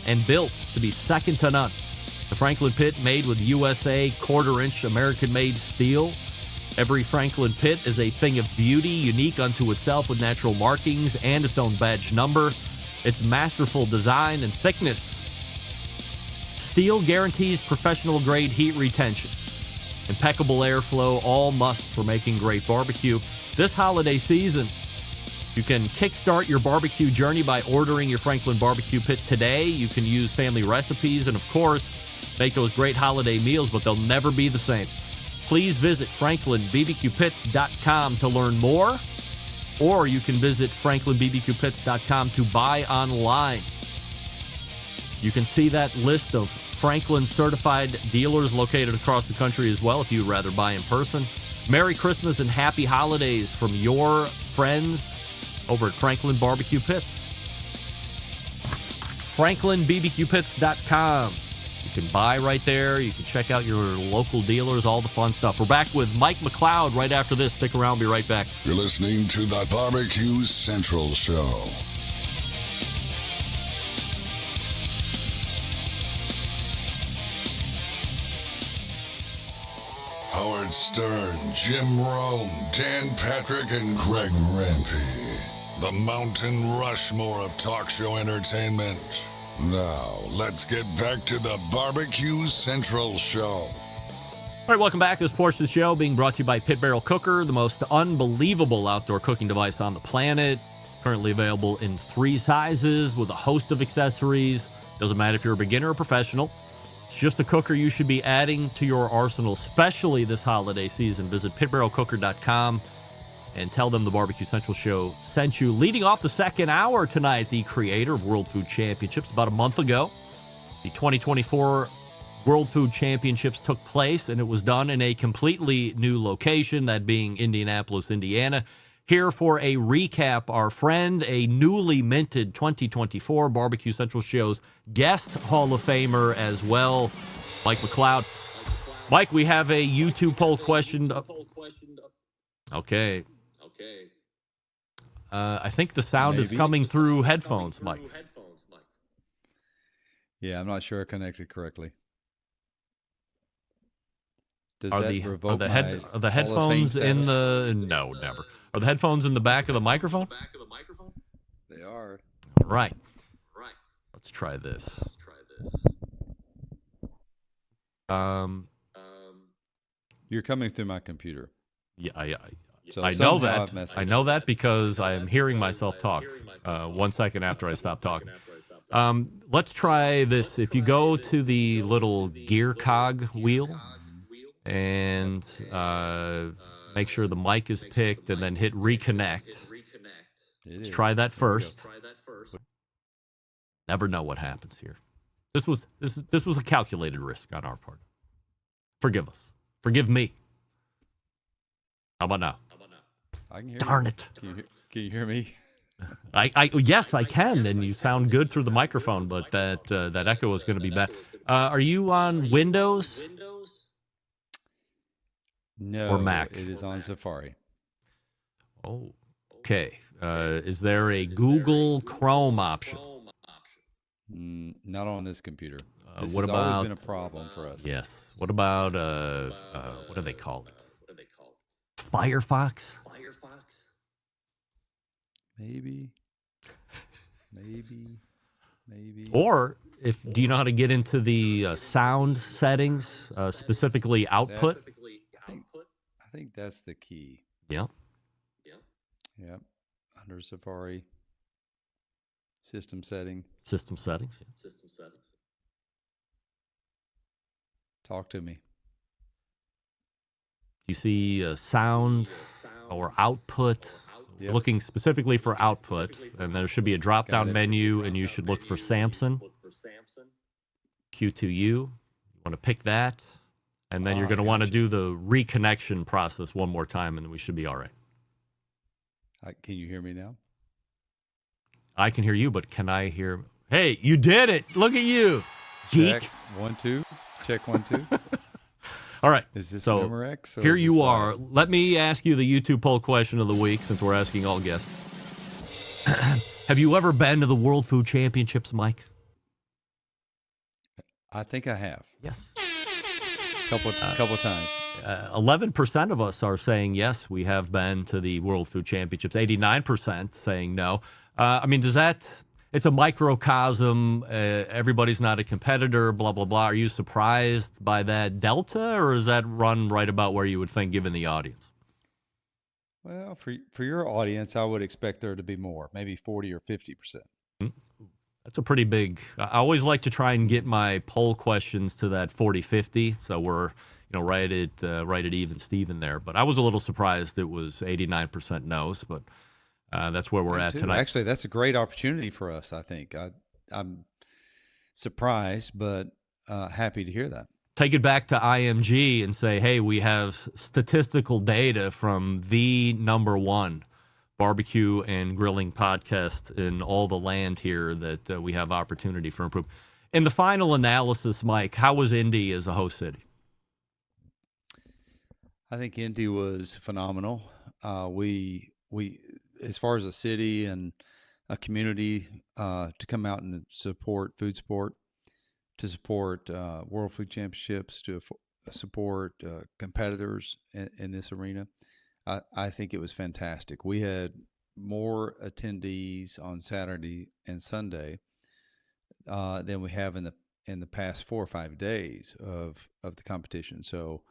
C: and built to be second to none. The Franklin pit made with USA quarter-inch American-made steel. Every Franklin pit is a thing of beauty, unique unto itself with natural markings and its own badge number. Its masterful design and thickness. Steel guarantees professional-grade heat retention. Impeccable airflow, all must for making great barbecue. This holiday season, you can kickstart your barbecue journey by ordering your Franklin barbecue pit today. You can use family recipes, and of course, make those great holiday meals, but they'll never be the same. Please visit FranklinBBQPits.com to learn more, or you can visit FranklinBBQPits.com to buy online. You can see that list of Franklin certified dealers located across the country as well if you'd rather buy in person. Merry Christmas and happy holidays from your friends over at Franklin Barbecue Pits. FranklinBBQPits.com. You can buy right there. You can check out your local dealers, all the fun stuff. We're back with Mike McCloud right after this. Stick around. Be right back.
D: You're listening to the Barbecue Central Show. Howard Stern, Jim Rome, Dan Patrick, and Greg Rempe. The Mountain Rushmore of talk show entertainment. Now, let's get back to the Barbecue Central Show.
C: All right, welcome back. This portion of the show being brought to you by Pit Barrel Cooker, the most unbelievable outdoor cooking device on the planet. Currently available in 3 sizes with a host of accessories. Doesn't matter if you're a beginner or professional. It's just a cooker you should be adding to your arsenal, especially this holiday season. Visit pitbarrelcooker.com and tell them the Barbecue Central Show sent you. Leading off the second hour tonight, the creator of World Food Championships. About a month ago, the 2024 World Food Championships took place, and it was done in a completely new location, that being Indianapolis, Indiana. Here for a recap, our friend, a newly minted 2024 Barbecue Central Show's guest Hall of Famer as well, Mike McCloud. Mike, we have a YouTube poll question. Okay. I think the sound is coming through headphones, Mike.
J: Yeah, I'm not sure I connected correctly. Does
C: Are
J: that
C: the
J: revoke
C: are the headphones in the no, never. Are the headphones in the back of the microphone?
J: They are.
C: All right. Let's try this.
J: You're coming through my computer.
C: Yeah,
J: So
C: I know
J: somehow
C: that.
J: I've messed
C: I
J: this
C: know
J: up.
C: that because I am hearing myself talk 1 second after I stop talking. Let's try this. If you go to the little gear cog wheel and make sure the mic is picked and then hit reconnect. Let's try that first. Never know what happens here. This was a calculated risk on our part. Forgive us. Forgive me. How about now?
J: I can hear
C: Darn
J: you.
C: it.
J: Can you hear me?
C: Yes, I can, and you sound good through the microphone, but that echo is going to be bad. Are you on Windows?
J: No.
C: Or Mac?
J: It is on Safari.
C: Oh, okay. Is there a Google Chrome option?
J: Not on this computer. This
C: What
J: has
C: about?
J: always been a problem for us.
C: Yes. What about what do they call it? Firefox?
J: Maybe.
C: Or do you know how to get into the sound settings, specifically output?
J: I think that's the key.
C: Yep.
J: Yep. Under Safari. System settings.
C: Yeah.
J: Talk to me.
C: You see sound or output.
J: Yep.
C: Looking specifically for output, and there should be a drop-down menu, and you should look for Samson. Q2U. You want to pick that, and then you're going to want to do the reconnection process one more time, and then we should be all right.
J: Can you hear me now?
C: I can hear you, but can I hear? Hey, you did it! Look at you, geek.
J: Check 1 2. Check 1 2.
C: All right.
J: Is this
C: so
J: number X?
C: Here you are. Let me ask you the YouTube poll question of the week, since we're asking all guests. Have you ever been to the World Food Championships, Mike?
J: I think I have.
C: Yes.
J: Couple times.
C: 11% of us are saying yes, we have been to the World Food Championships. 89% saying no. I mean, does that? It's a microcosm. Everybody's not a competitor, blah, blah, blah. Are you surprised by that delta, or is that run right about where you would think, given the audience?
J: Well, for your audience, I would expect there to be more, maybe 40 or 50%.
C: That's a pretty big. I always like to try and get my poll questions to that 40-50, so we're right at even Steven there. But I was a little surprised it was 89% no's, but that's where we're at tonight.
J: Actually, that's a great opportunity for us. I think I'm surprised, but happy to hear that.
C: Take it back to IMG and say, hey, we have statistical data from the number one barbecue and grilling podcast in all the land here that we have opportunity for improvement. In the final analysis, Mike, how was Indy as a host city?
J: I think Indy was phenomenal. We as far as a city and a community to come out and support food sport, to support World Food Championships, to support competitors in this arena. I think it was fantastic. We had more attendees on Saturday and Sunday than we have in the past 4 or 5 days of the competition. So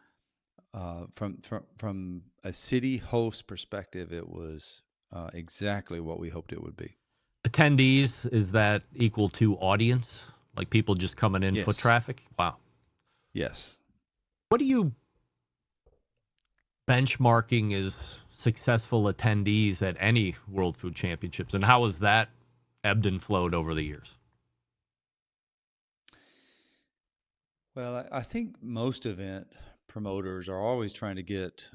J: from a city host perspective, it was exactly what we hoped it would be.
C: Attendees, is that equal to audience? Like people just coming in,
J: yes.
C: Foot traffic? Wow.
J: Yes.
C: What are you benchmarking as successful attendees at any World Food Championships, and how has that ebbed and flowed over the years?
J: Well, I think most event promoters are always trying to get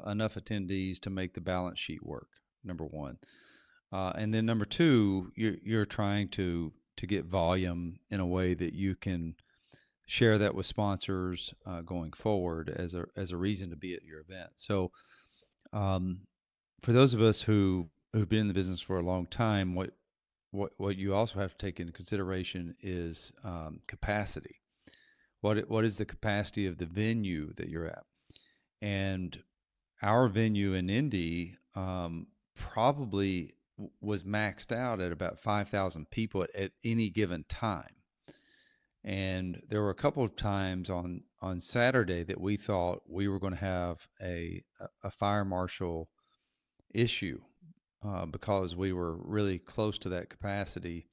J: enough attendees to make the balance sheet work, number one. And then number two, you're trying to get volume in a way that you can share that with sponsors going forward as a reason to be at your event. So for those of us who've been in the business for a long time, what you also have to take into consideration is capacity. What is the capacity of the venue that you're at? And our venue in Indy probably was maxed out at about 5,000 people at any given time. And there were a couple of times on Saturday that we thought we were going to have a fire marshal issue because we were really close to that capacity.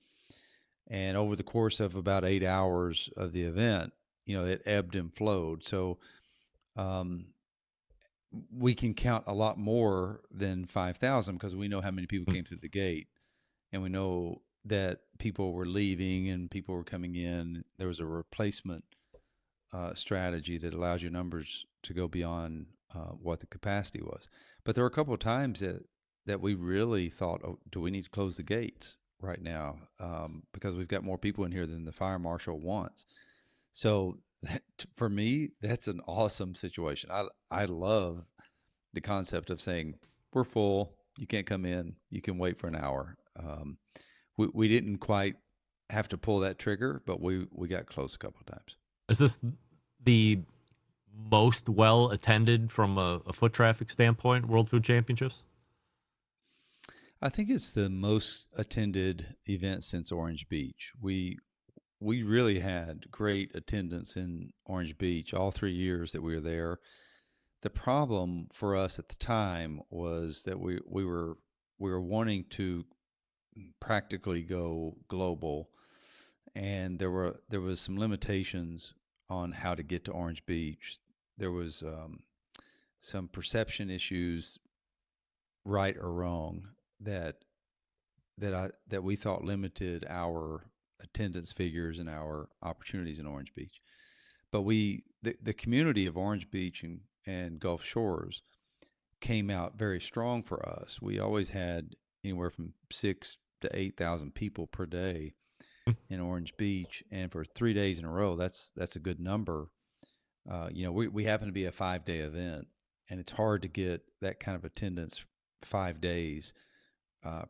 J: And over the course of about 8 hours of the event, it ebbed and flowed. So we can count a lot more than 5,000 because we know how many people came through the gate, and we know that people were leaving and people were coming in. There was a replacement strategy that allows your numbers to go beyond what the capacity was. But there were a couple of times that we really thought, oh, do we need to close the gates right now? Because we've got more people in here than the fire marshal wants. So for me, that's an awesome situation. I love the concept of saying, we're full, you can't come in, you can wait for an hour. We didn't quite have to pull that trigger, but we got close a couple of times.
C: Is this the most well attended from a foot traffic standpoint, World Food Championships?
J: I think it's the most attended event since Orange Beach. We really had great attendance in Orange Beach all 3 years that we were there. The problem for us at the time was that we were wanting to practically go global, and there was some limitations on how to get to Orange Beach. There was some perception issues, right or wrong, that we thought limited our attendance figures and our opportunities in Orange Beach. But the community of Orange Beach and Gulf Shores came out very strong for us. We always had anywhere from 6,000 to 8,000 people per day in Orange Beach, and for 3 days in a row, that's a good number. We happen to be a 5-day event, and it's hard to get that kind of attendance 5 days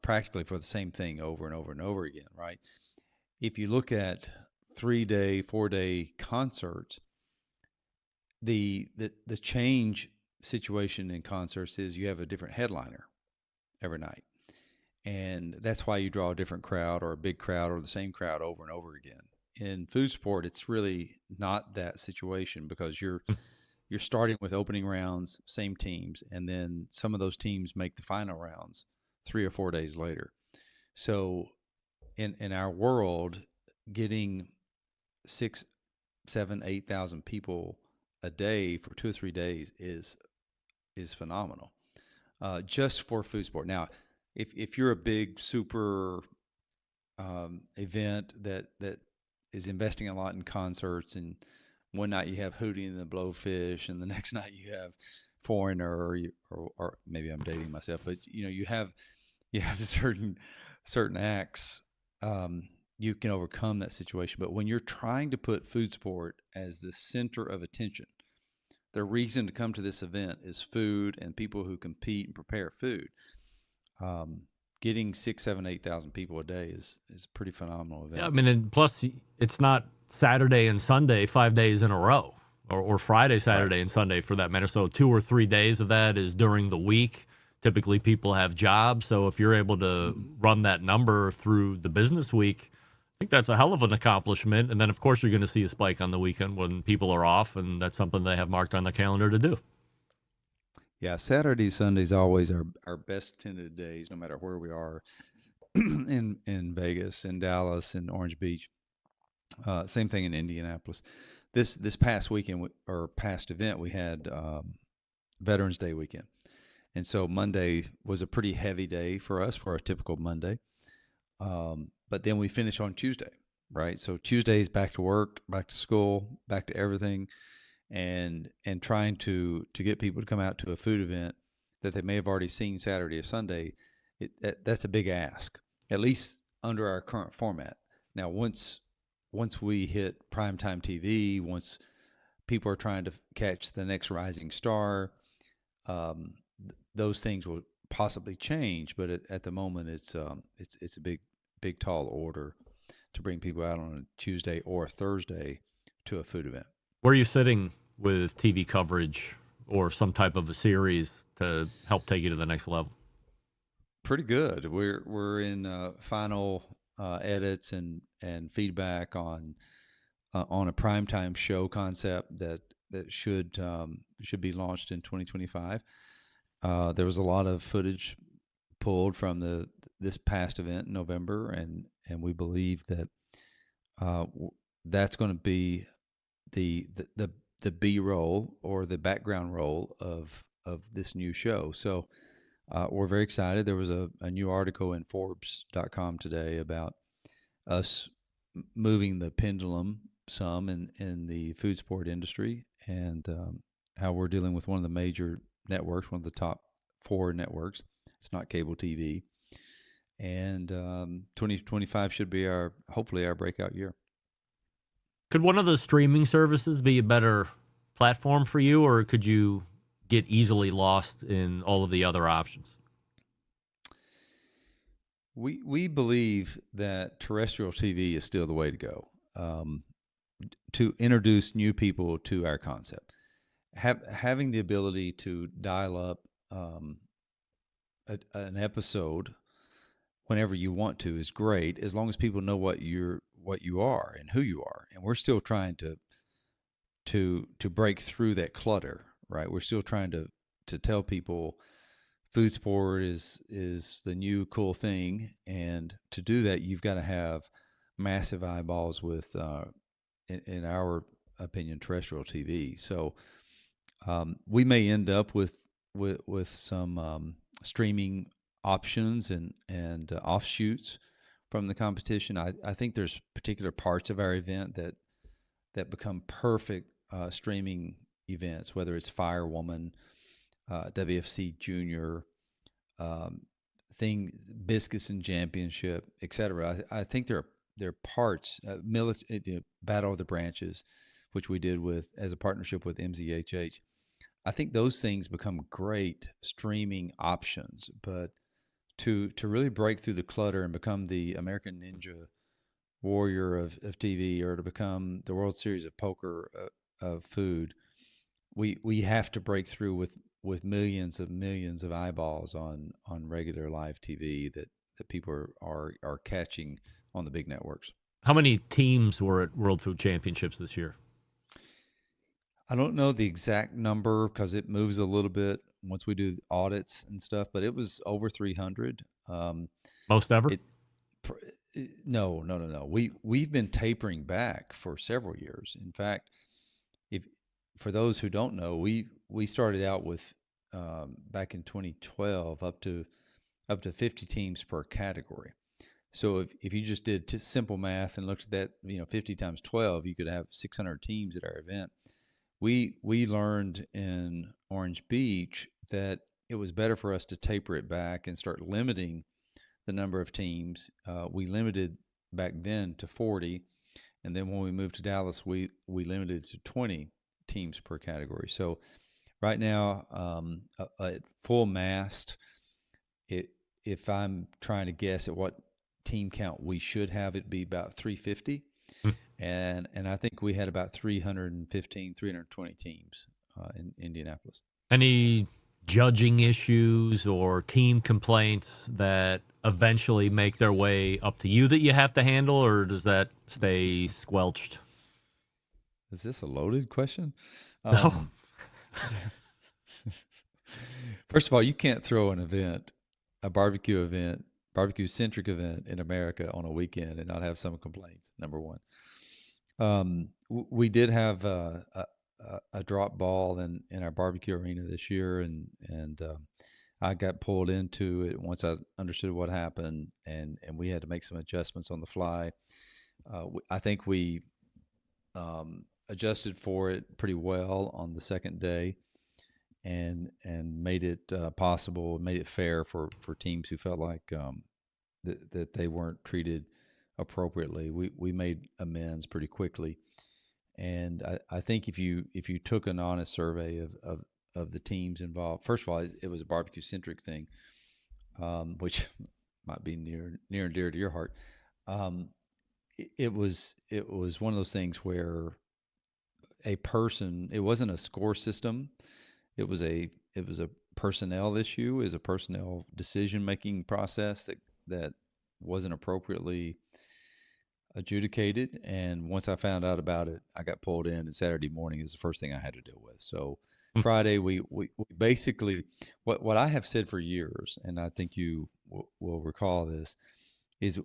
J: practically for the same thing over and over and over again, right? If you look at 3-day, 4-day concerts, the change situation in concerts is you have a different headliner every night. And that's why you draw a different crowd or a big crowd or the same crowd over and over again. In food sport, it's really not that situation because you're starting with opening rounds, same teams, and then some of those teams make the final rounds 3 or 4 days later. So in our world, getting 6, 7, 8,000 people a day for 2 or 3 days is phenomenal. Just for food sport. Now, if you're a big super event that is investing a lot in concerts, and one night you have Hootie and the Blowfish, and the next night you have Foreigner, or maybe I'm dating myself, but you have certain acts. You can overcome that situation. But when you're trying to put food sport as the center of attention, the reason to come to this event is food and people who compete and prepare food. Getting 6, 7, 8,000 people a day is a pretty phenomenal event.
C: Yeah, I mean, and plus it's not Saturday and Sunday 5 days in a row, or Friday, Saturday, and Sunday for that matter. So 2 or 3 days of that is during the week. Typically, people have jobs, so if you're able to run that number through the business week, I think that's a hell of an accomplishment. And then, of course, you're going to see a spike on the weekend when people are off, and that's something they have marked on the calendar to do.
J: Yeah, Saturdays, Sundays always our best attended days, no matter where we are in Vegas, in Dallas, in Orange Beach. Same thing in Indianapolis. This past weekend or past event, we had Veterans Day weekend. And so Monday was a pretty heavy day for us for a typical Monday. But then we finish on Tuesday, right? So Tuesday's back to work, back to school, back to everything, and trying to get people to come out to a food event that they may have already seen Saturday or Sunday. That's a big ask, at least under our current format. Now, once we hit primetime TV, once people are trying to catch the next rising star, those things will possibly change, but at the moment, it's a big tall order to bring people out on a Tuesday or a Thursday to a food event.
C: Where are you sitting with TV coverage or some type of a series to help take you to the next level?
J: Pretty good. We're in final edits and feedback on a primetime show concept that should be launched in 2025. There was a lot of footage pulled from this past event in November, and we believe that that's going to be the B-roll or the background role of this new show. So we're very excited. There was a new article in Forbes.com today about us moving the pendulum some in the food sport industry, and how we're dealing with one of the major networks, one of the top 4 networks. It's not cable TV. And 2025 should be hopefully our breakout year.
C: Could one of the streaming services be a better platform for you, or could you get easily lost in all of the other options?
J: We believe that terrestrial TV is still the way to go, to introduce new people to our concept. Having the ability to dial up an episode whenever you want to is great, as long as people know what you are and who you are. And we're still trying to break through that clutter, right? We're still trying to tell people food sport is the new cool thing, and to do that, you've got to have massive eyeballs with, in our opinion, terrestrial TV. So we may end up with some streaming options and offshoots from the competition. I think there's particular parts of our event that become perfect streaming events, whether it's Firewoman, WFC Junior, Biscuits and Championship, etc. I think there are parts, Battle of the Branches, which we did as a partnership with MZHH. I think those things become great streaming options, but to really break through the clutter and become the American Ninja Warrior of TV, or to become the World Series of Poker of food, we have to break through with millions of eyeballs on regular live TV that people are catching on the big networks.
C: How many teams were at World Food Championships this year?
J: I don't know the exact number because it moves a little bit once we do audits and stuff, but it was over 300.
C: Most ever?
J: No. We've been tapering back for several years. In fact, if for those who don't know, we started out with back in 2012 up to 50 teams per category. So if you just did simple math and looked at that, 50 times 12, you could have 600 teams at our event. We learned in Orange Beach that it was better for us to taper it back and start limiting the number of teams. We limited back then to 40, and then when we moved to Dallas, we limited to 20 teams per category. So right now, at full mast, if I'm trying to guess at what team count we should have, it be about 350. And I think we had about 315, 320 teams in Indianapolis.
C: Any judging issues or team complaints that eventually make their way up to you that you have to handle, or does that stay squelched?
J: Is this a loaded question?
C: No.
J: First of all, you can't throw an event, a barbecue-centric event in America on a weekend and not have some complaints, number one. We did have a drop ball in our barbecue arena this year, and I got pulled into it once I understood what happened, and we had to make some adjustments on the fly. I think we adjusted for it pretty well on the second day, and made it possible, made it fair for teams who felt like that they weren't treated appropriately. We made amends pretty quickly, and I think if you took an honest survey of the teams involved, first of all, it was a barbecue centric thing, which might be near and dear to your heart. It was one of those things where it wasn't a score system. It was a personnel issue, is a personnel decision making process that wasn't appropriately adjudicated. And once I found out about it, I got pulled in, and Saturday morning is the first thing I had to deal with. So Friday, we basically, what I have said for years, and I think you will recall this, is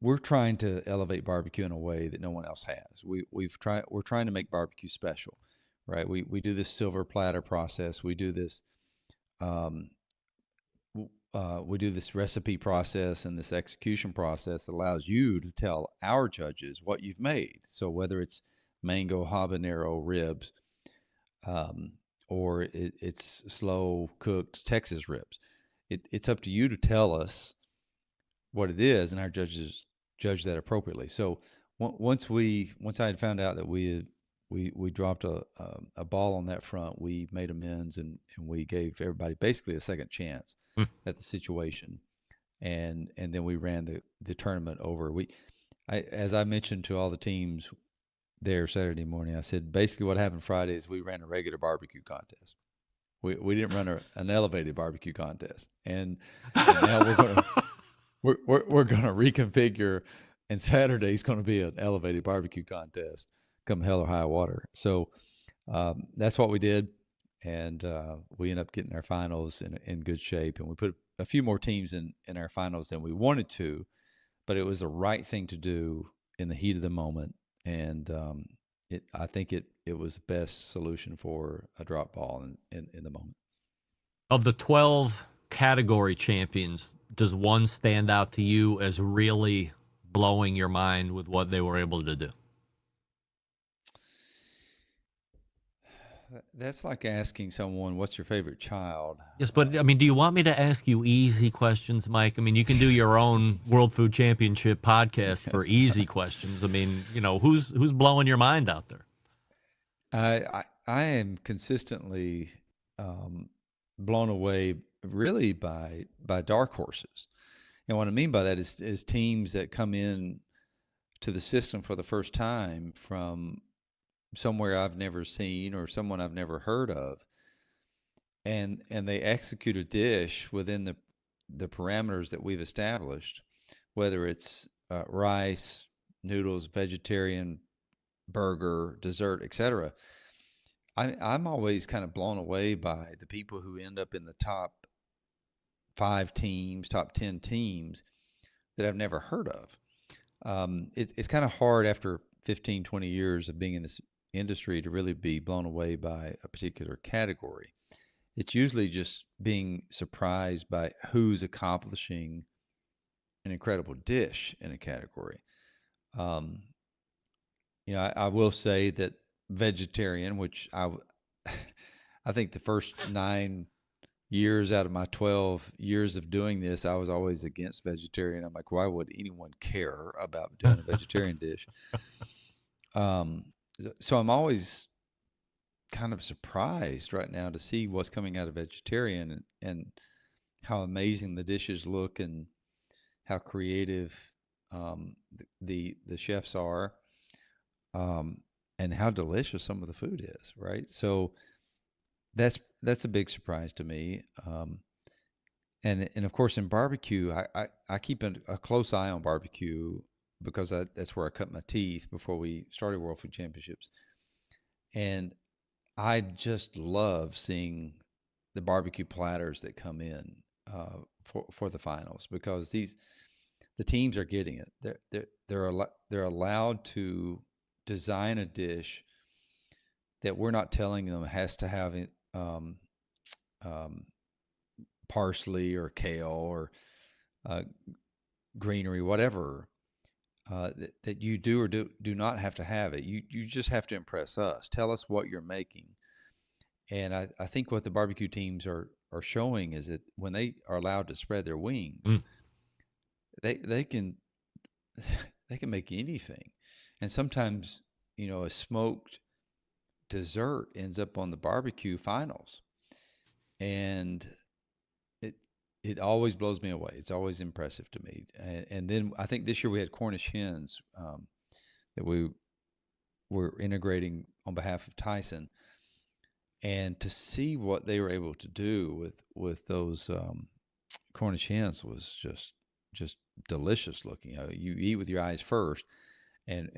J: we're trying to elevate barbecue in a way that no one else has. We're trying to make barbecue special, right? We do this silver platter process. We do this recipe process and this execution process that allows you to tell our judges what you've made. So whether it's mango habanero ribs, or it's slow cooked Texas ribs, it's up to you to tell us what it is, and our judges judge that appropriately. So once I had found out that we dropped a ball on that front, we made amends, and we gave everybody basically a second chance at the situation, and then we ran the tournament over. As I mentioned to all the teams there Saturday morning, I said basically what happened Friday is we ran a regular barbecue contest. We didn't run an elevated barbecue contest, and now we're going to reconfigure, and Saturday's going to be an elevated barbecue contest come hell or high water. So that's what we did, and we ended up getting our finals in good shape, and we put a few more teams in our finals than we wanted to, but it was the right thing to do in the heat of the moment, and I think it was the best solution for a drop ball in the moment.
C: Of the 12 category champions, does one stand out to you as really blowing your mind with what they were able to do?
J: That's like asking someone, what's your favorite child?
C: Yes, but I mean, do you want me to ask you easy questions, Mike? I mean, you can do your own World Food Championship podcast for easy questions. I mean, who's blowing your mind out there?
J: I am consistently blown away really by dark horses. And what I mean by that is teams that come in to the system for the first time from somewhere I've never seen or someone I've never heard of, and they execute a dish within the parameters that we've established, whether it's rice, noodles, vegetarian, burger, dessert, etc. I'm always kind of blown away by the people who end up in the top 5 teams, top 10 teams, that I've never heard of. It's kind of hard after 15, 20 years of being in this industry to really be blown away by a particular category. It's usually just being surprised by who's accomplishing an incredible dish in a category. I will say that vegetarian, which I think the first 9 years out of my 12 years of doing this, I was always against vegetarian. I'm like, why would anyone care about doing a vegetarian dish? So I'm always kind of surprised right now to see what's coming out of vegetarian and how amazing the dishes look and how creative the chefs are, and how delicious some of the food is, right? So that's a big surprise to me. And of course in barbecue, I keep a close eye on barbecue because that's where I cut my teeth before we started World Food Championships. And I just love seeing the barbecue platters that come in for the finals, because the teams are getting it. They're allowed to design a dish that we're not telling them has to have parsley or kale or greenery, whatever, that you do or do not have to have it. You just have to impress us. Tell us what you're making. And I think what the barbecue teams are showing is that when they are allowed to spread their wings, they can make anything. And sometimes, a smoked dessert ends up on the barbecue finals. And it always blows me away. It's always impressive to me. And then I think this year we had Cornish hens that we were integrating on behalf of Tyson. And to see what they were able to do with those Cornish hens was just delicious looking. You eat with your eyes first. And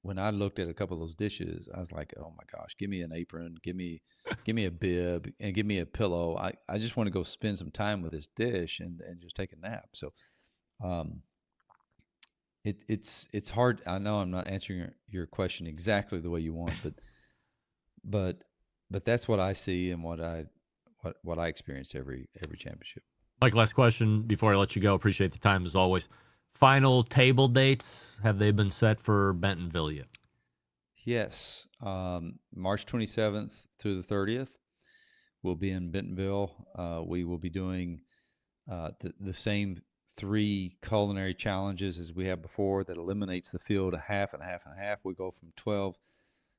J: when I looked at a couple of those dishes, I was like, oh my gosh, give me an apron, give me a bib, and give me a pillow. I just want to go spend some time with this dish and just take a nap. So it's hard. I know I'm not answering your question exactly the way you want, but that's what I see and what I experience every championship.
C: Mike, last question before I let you go. Appreciate the time as always. Final table dates, have they been set for Bentonville yet?
J: Yes. March 27th through the 30th, we'll be in Bentonville. We will be doing the same 3 culinary challenges as we have before. That eliminates the field a half and a half and a half. We go from 12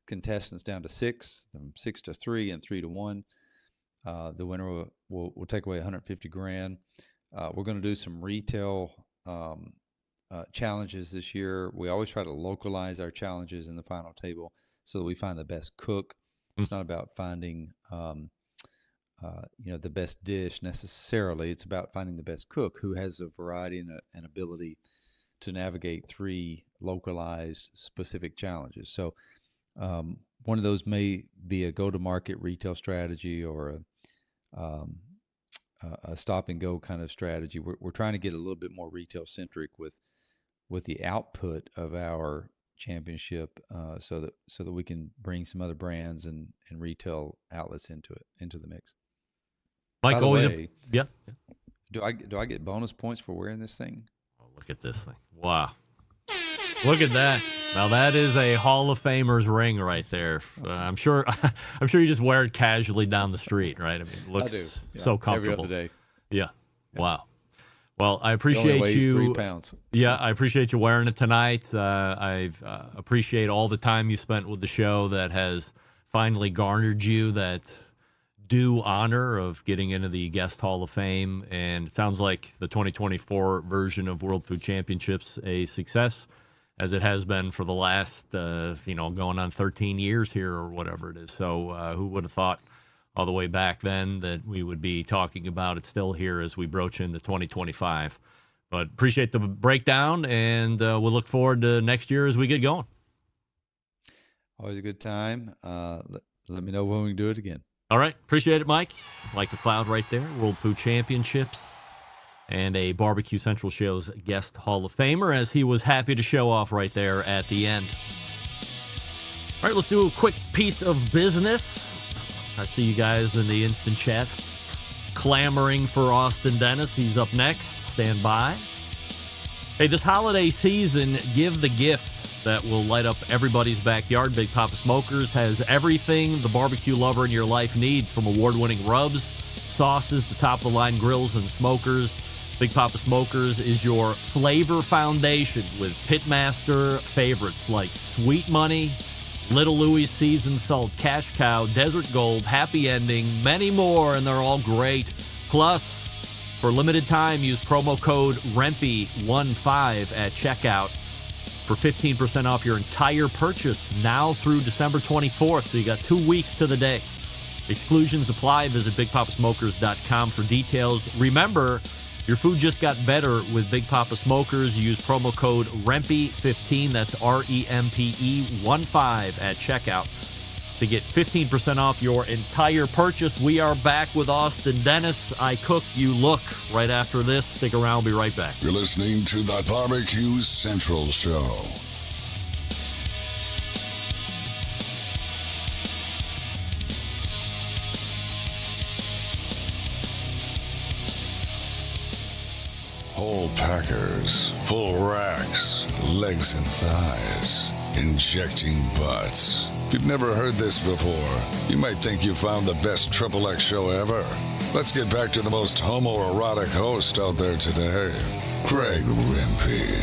J: contestants down to 6, from 6 to 3 and 3 to 1. The winner will take away $150,000. We're going to do some retail challenges this year. We always try to localize our challenges in the final table so that we find the best cook. It's not about finding the best dish necessarily. It's about finding the best cook who has a variety and an ability to navigate 3 localized specific challenges. So one of those may be a go-to-market retail strategy or a stop-and-go kind of strategy. We're trying to get a little bit more retail-centric with the output of our championship, so that we can bring some other brands and retail outlets into the mix.
C: Mike,
J: By the
C: always
J: way,
C: yeah.
J: Do I get bonus points for wearing this thing?
C: Oh, look at this thing! Wow, look at that! Now that is a Hall of Famer's ring right there. I'm sure you just wear it casually down the street, right? I mean, it looks so comfortable.
J: Every other day.
C: Yeah. Wow. Well, I appreciate you.
J: 3 pounds.
C: Yeah, I appreciate you wearing it tonight. I appreciate all the time you spent with the show that has finally garnered you that due honor of getting into the Guest Hall of Fame. And it sounds like the 2024 version of World Food Championships a success, as it has been for the last, going on 13 years here or whatever it is. So who would have thought all the way back then that we would be talking about it still here as we broach into 2025. But appreciate the breakdown, and we'll look forward to next year as we get going.
J: Always a good time. Let me know when we can do it again.
C: All right. Appreciate it, Mike. Like McCloud right there, World Food Championships. and a Barbecue Central Show's guest Hall of Famer, as he was happy to show off right there at the end. All right, let's do a quick piece of business. I see you guys in the instant chat clamoring for Austin Dennis. He's up next. Stand by. Hey, this holiday season, give the gift that will light up everybody's backyard. Big Papa Smokers has everything the barbecue lover in your life needs, from award-winning rubs, sauces, to top-of-the-line grills and smokers. Big Papa Smokers is your flavor foundation with Pitmaster favorites like Sweet Money, Little Louie's Seasoned Salt, Cash Cow, Desert Gold, Happy Ending, many more, and they're all great. Plus, for limited time, use promo code REMPY15 at checkout for 15% off your entire purchase now through December 24th. So you got 2 weeks to the day. Exclusions apply. Visit BigPapaSmokers.com for details. Remember, your food just got better with Big Papa Smokers. Use promo code REMPE15, that's REMPE15 at checkout to get 15% off your entire purchase. We are back with Austin Dennis. I cook, you look, right after this. Stick around, we'll be right back.
D: You're listening to the Barbecue Central Show. Whole packers, full racks, legs and thighs, injecting butts. If you've never heard this before, you might think you found the best XXX show ever. Let's get back to the most homoerotic host out there today, Greg Rempe.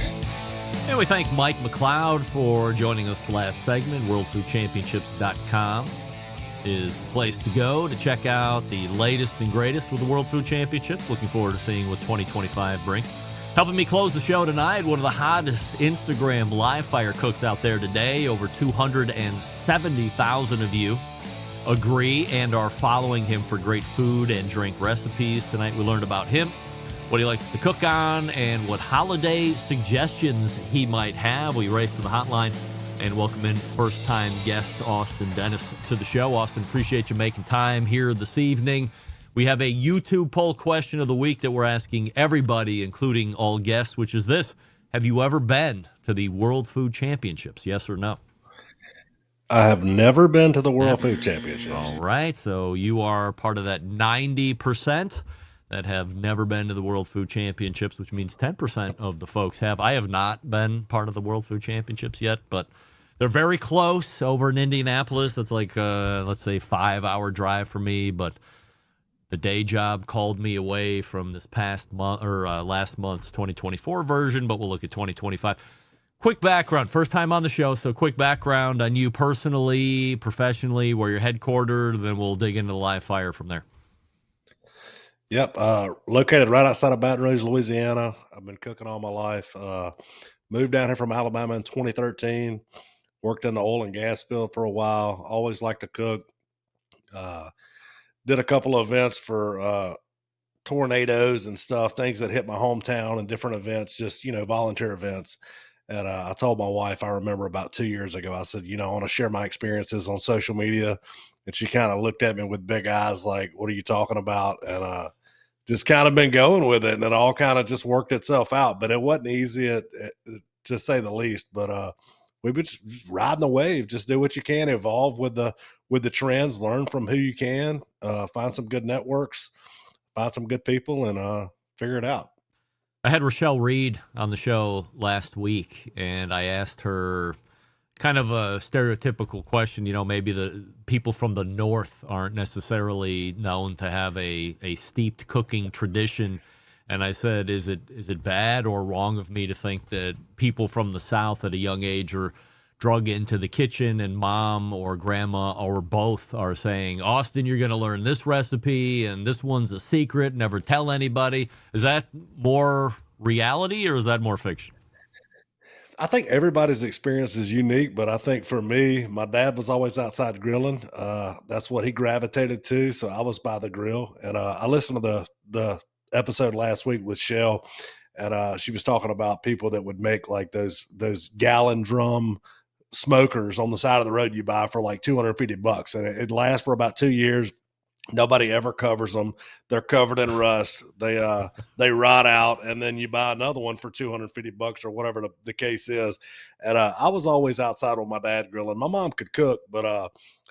C: And we thank Mike McCloud for joining us last segment. WorldFoodChampionships.com is the place to go to check out the latest and greatest with the World Food Championships. Looking forward to seeing what 2025 brings. Helping me close the show tonight, one of the hottest Instagram live fire cooks out there today. Over 270,000 of you agree and are following him for great food and drink recipes. Tonight we learned about him, what he likes to cook on, and what holiday suggestions he might have. We race to the hotline and welcome in first-time guest Austin Dennis to the show. Austin, appreciate you making time here this evening. We have a YouTube poll question of the week that we're asking everybody, including all guests, which is this: have you ever been to the World Food Championships? Yes or no?
M: I have never been to the World Food Championships.
C: All right, so you are part of that 90% that have never been to the World Food Championships, which means 10% of the folks have. I have not been part of the World Food Championships yet, but they're very close over in Indianapolis. That's like, let's say, 5-hour drive for me, but the day job called me away from this past month, or last month's 2024 version, but we'll look at 2025. Quick background, first time on the show, so quick background on you personally, professionally, where you're headquartered, then we'll dig into the live fire from there.
M: Yep, located right outside of Baton Rouge, Louisiana. I've been cooking all my life. Moved down here from Alabama in 2013. Worked in the oil and gas field for a while. Always liked to cook. Did a couple of events for tornadoes and stuff, things that hit my hometown and different events, just, volunteer events. And I told my wife, I remember about 2 years ago, I said, I want to share my experiences on social media. And she kind of looked at me with big eyes like, what are you talking about? And just kind of been going with it. And it all kind of just worked itself out. But it wasn't easy, to say the least. But we've been just riding the wave. Just do what you can, evolve with the trends, learn from who you can, find some good networks, find some good people, and figure it out.
C: I had Rochelle Reed on the show last week, and I asked her kind of a stereotypical question. Maybe the people from the North aren't necessarily known to have a steeped cooking tradition. And I said, is it bad or wrong of me to think that people from the South at a young age are drug into the kitchen, and mom or grandma or both are saying, Austin, you're going to learn this recipe and this one's a secret, never tell anybody? Is that more reality or is that more fiction?
M: I think everybody's experience is unique, but I think for me, my dad was always outside grilling. That's what he gravitated to. So I was by the grill, and I listened to the episode last week with Shell, and she was talking about people that would make like those gallon drum smokers on the side of the road you buy for like $250, and it lasts for about 2 years. Nobody ever covers them. They're covered in rust. They rot out, and then you buy another one for $250 or whatever the case is. And I was always outside with my dad grilling. My mom could cook, but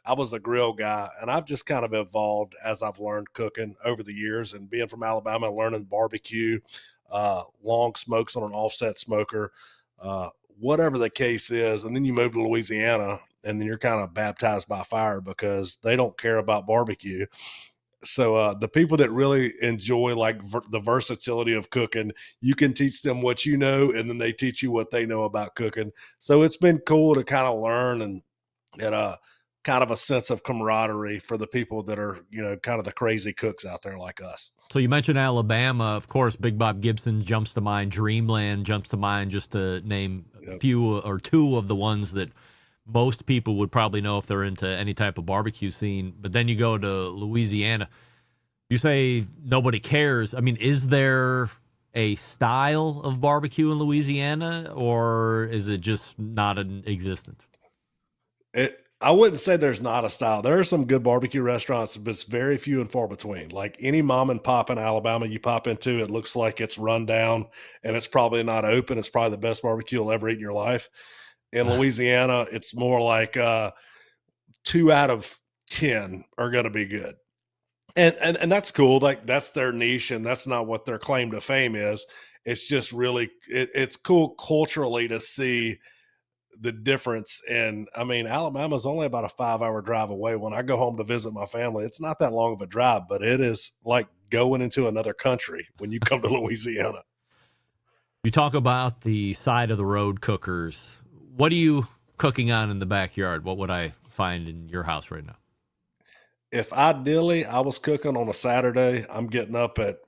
M: I was a grill guy, and I've just kind of evolved as I've learned cooking over the years. And being from Alabama, learning barbecue, long smokes on an offset smoker, whatever the case is. And then you move to Louisiana, and then you're kind of baptized by fire because they don't care about barbecue. So the people that really enjoy like the versatility of cooking, you can teach them what you know, and then they teach you what they know about cooking. So it's been cool to kind of learn and kind of a sense of camaraderie for the people that are, kind of the crazy cooks out there like us.
C: So you mentioned Alabama. Of course, Big Bob Gibson jumps to mind. Dreamland jumps to mind, just to name a few or two of the ones that most people would probably know if they're into any type of barbecue scene. But then you go to Louisiana. You say nobody cares. I mean, is there a style of barbecue in Louisiana, or is it just not in existence?
M: I wouldn't say there's not a style. There are some good barbecue restaurants, but it's very few and far between. Like any mom and pop in Alabama you pop into, it looks like it's run down and it's probably not open. It's probably the best barbecue you'll ever eat in your life. In Louisiana, it's more like 2 out of 10 are going to be good. And that's cool. Like that's their niche, and that's not what their claim to fame is. It's just really, it's cool culturally to see the difference. And I mean, Alabama is only about a 5-hour drive away. When I go home to visit my family, it's not that long of a drive, but it is like going into another country when you come to Louisiana.
C: You talk about the side of the road cookers. What are you cooking on in the backyard? What would I find in your house right now?
M: If ideally I was cooking on a Saturday, I'm getting up at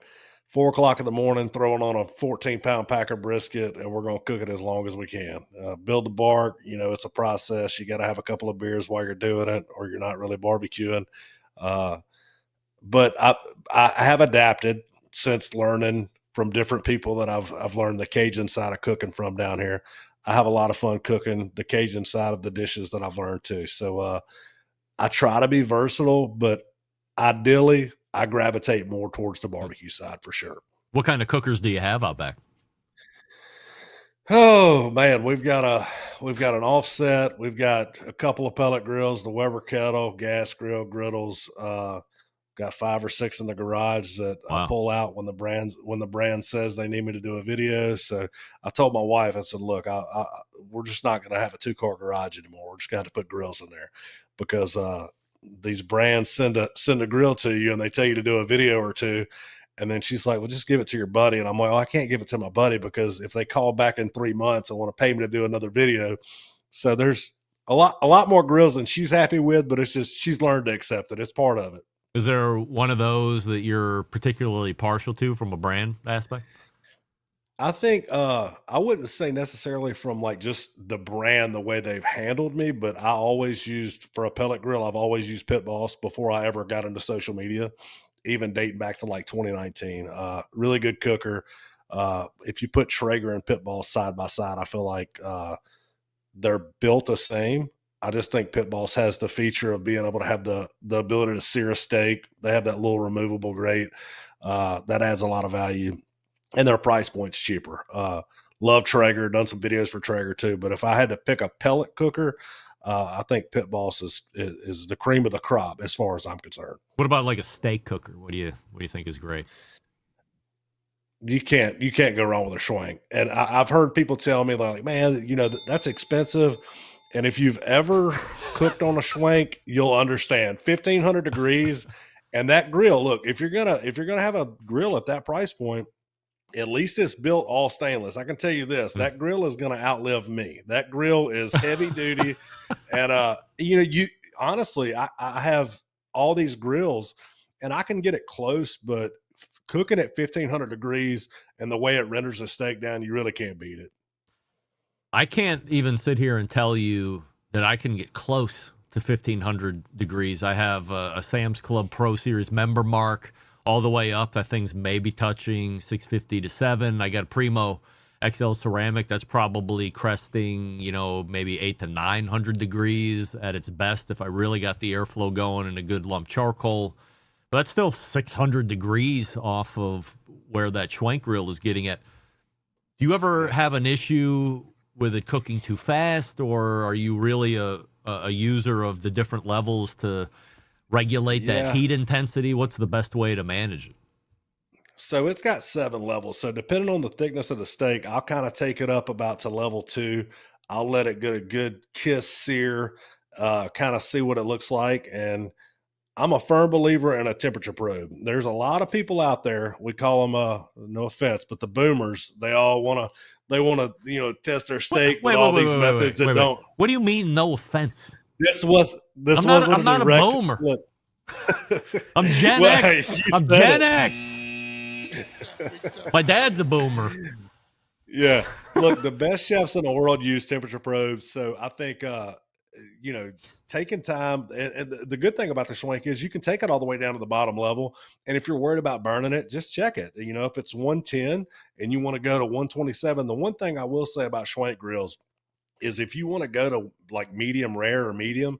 M: 4:00 in the morning, throwing on a 14-pound packer brisket, and we're going to cook it as long as we can. Build the bark, it's a process. You got to have a couple of beers while you're doing it, or you're not really barbecuing. But I have adapted since learning from different people that I've learned the Cajun side of cooking from down here. I have a lot of fun cooking the Cajun side of the dishes that I've learned too. So I try to be versatile, but ideally I gravitate more towards the barbecue side for sure.
C: What kind of cookers do you have out back?
M: Oh man, we've got an offset. We've got a couple of pellet grills, the Weber kettle, gas grill, griddles. Got 5 or 6 in the garage that I pull out when the brand says they need me to do a video. So I told my wife, I said, look, we're just not going to have a 2-car garage anymore. We're just going to put grills in there because these brands send a grill to you and they tell you to do a video or two. And then she's like, well, just give it to your buddy. And I'm like, I can't give it to my buddy because if they call back in 3 months and want to pay me to do another video. So there's a lot more grills than she's happy with, but it's just, she's learned to accept it. It's part of it.
C: Is there one of those that you're particularly partial to from a brand aspect?
M: I think I wouldn't say necessarily from like just the brand, the way they've handled me, but I always used for a pellet grill. I've always used Pit Boss before I ever got into social media, even dating back to like 2019. Really good cooker. If you put Traeger and Pit Boss side by side, I feel like they're built the same. I just think Pit Boss has the feature of being able to have the ability to sear a steak. They have that little removable grate. That adds a lot of value. And their price point's cheaper. Love Traeger, done some videos for Traeger too. But if I had to pick a pellet cooker, I think Pit Boss is the cream of the crop as far as I'm concerned.
C: What about like a steak cooker? What do you think is great?
M: You can't go wrong with a Schwank. And I've heard people tell me like, man, that's expensive. And if you've ever cooked on a Schwank, you'll understand 1,500 degrees and that grill. Look, if you're gonna have a grill at that price point, at least it's built all stainless. I can tell you this, that grill is going to outlive me. That grill is heavy duty. And, honestly, I have all these grills and I can get it close, but cooking at 1,500 degrees and the way it renders the steak down, you really can't beat it.
C: I can't even sit here and tell you that I can get close to 1,500 degrees. I have a Sam's Club Pro Series member mark all the way up. That thing's maybe touching 650 to 7. I got a Primo XL ceramic that's probably cresting, maybe 800 to 900 degrees at its best if I really got the airflow going and a good lump charcoal. But that's still 600 degrees off of where that Schwenk grill is getting at. Do you ever have an issue with it cooking too fast, or are you really a user of the different levels to regulate that heat intensity? What's the best way to manage it?
M: So it's got 7 levels. So depending on the thickness of the steak, I'll kind of take it up about to level 2. I'll let it get a good kiss sear, kind of see what it looks like. And I'm a firm believer in a temperature probe. There's a lot of people out there. We call them, no offense, but the boomers. They all want to, test their steak with all these methods that don't.
C: What do you mean, no offense?
M: I'm
C: not a boomer.
M: Look.
C: I'm Gen X. I'm Gen X. My dad's a boomer.
M: Yeah. Look, the best chefs in the world use temperature probes. So I think, taking time, and the good thing about the Schwenk is you can take it all the way down to the bottom level. And if you're worried about burning it, just check it. If it's 110 and you want to go to 127, the one thing I will say about Schwenk grills is if you want to go to like medium rare or medium,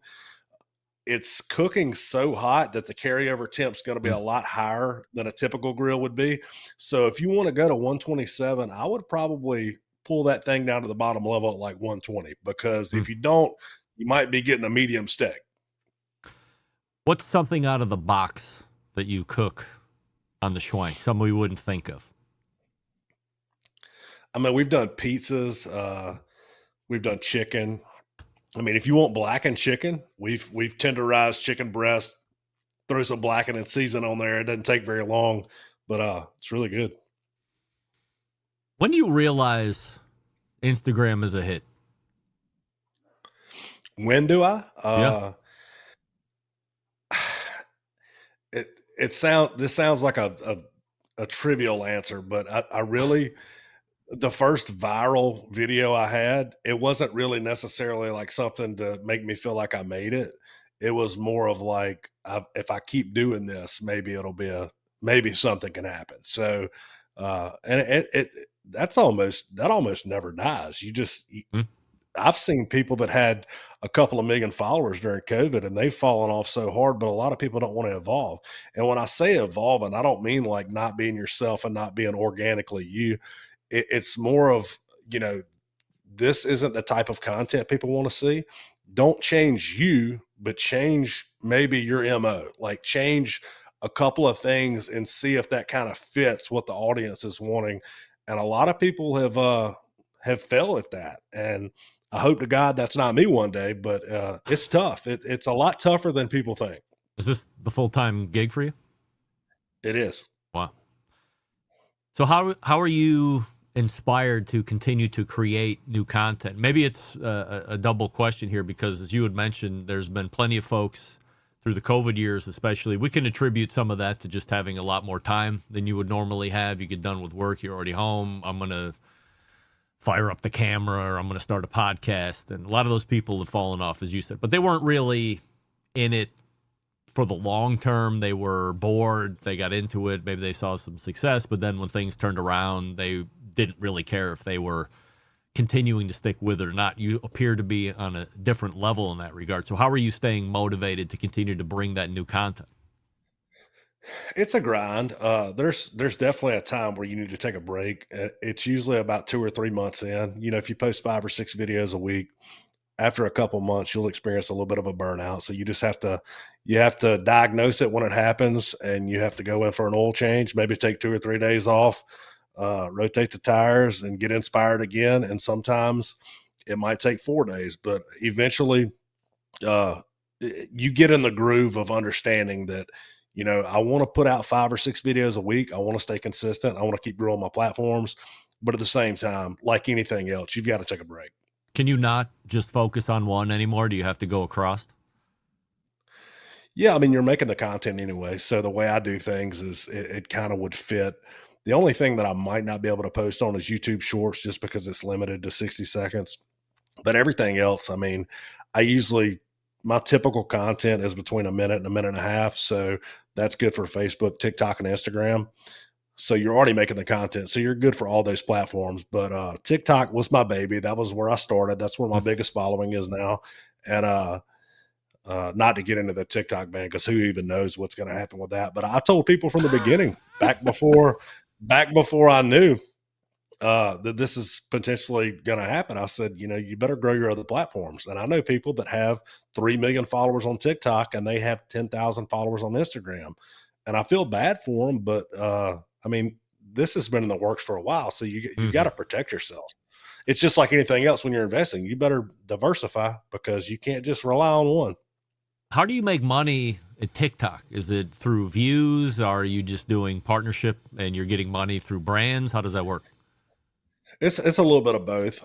M: it's cooking so hot that the carryover temp is going to be a lot higher than a typical grill would be. So if you want to go to 127, I would probably pull that thing down to the bottom level at like 120, because if you don't, you might be getting a medium steak.
C: What's something out of the box that you cook on the Schwenk? Something we wouldn't think of.
M: I mean, we've done pizzas. We've done chicken. I mean, if you want blackened chicken, we've tenderized chicken breast, throw some blackened and season on there. It doesn't take very long, but it's really good.
C: When do you realize Instagram is a hit?
M: When do I? This sounds like a trivial answer, but I really, the first viral video I had, it wasn't really necessarily like something to make me feel like I made it. It was more of like, if I keep doing this, maybe maybe something can happen. So, and that almost never dies. I've seen people that had a couple of million followers during COVID and they've fallen off so hard, but a lot of people don't want to evolve. And when I say evolving, I don't mean like not being yourself and not being organically you. It's more of, this isn't the type of content people want to see. Don't change you, but change maybe your MO, like change a couple of things and see if that kind of fits what the audience is wanting. And a lot of people have failed at that. And I hope to God that's not me one day, but it's tough. It's a lot tougher than people think.
C: Is this the full-time gig for you?
M: It is.
C: Wow. So how are you inspired to continue to create new content? Maybe it's a double question here, because as you had mentioned, there's been plenty of folks through the COVID years, especially. We can attribute some of that to just having a lot more time than you would normally have. You get done with work, you're already home. I'm going to fire up the camera, or I'm going to start a podcast. And a lot of those people have fallen off, as you said, but they weren't really in it for the long term. They were bored. They got into it. Maybe they saw some success, but then when things turned around, they didn't really care if they were continuing to stick with it or not. You appear to be on a different level in that regard. So how are you staying motivated to continue to bring that new content?
M: It's a grind. There's definitely a time where you need to take a break. It's usually about 2 or 3 months in. If you post 5 or 6 videos a week, after a couple months, you'll experience a little bit of a burnout. So you just have to diagnose it when it happens, and you have to go in for an oil change, maybe take 2 or 3 days off, rotate the tires and get inspired again. And sometimes it might take 4 days, but eventually you get in the groove of understanding that, I want to put out 5 or 6 videos a week. I want to stay consistent. I want to keep growing my platforms, but at the same time, like anything else, you've got to take a break.
C: Can you not just focus on one anymore? Do you have to go across?
M: Yeah. I mean, you're making the content anyway. So the way I do things is it kind of would fit. The only thing that I might not be able to post on is YouTube Shorts, just because it's limited to 60 seconds. But everything else, I mean, my typical content is between a minute and a minute and a half. So that's good for Facebook, TikTok, and Instagram. So you're already making the content. So you're good for all those platforms. But TikTok was my baby. That was where I started. That's where my biggest following is now. And not to get into the TikTok ban, because who even knows what's going to happen with that. But I told people from the beginning, back before I knew that this is potentially going to happen, I said, you better grow your other platforms. And I know people that have 3 million followers on TikTok and they have 10,000 followers on Instagram. And I feel bad for them, but I mean, this has been in the works for a while. So you got to protect yourself. It's just like anything else when you're investing. You better diversify, because you can't just rely on one.
C: How do you make money at TikTok? Is it through views? Are you just doing partnership and you're getting money through brands? How does that work?
M: It's a little bit of both.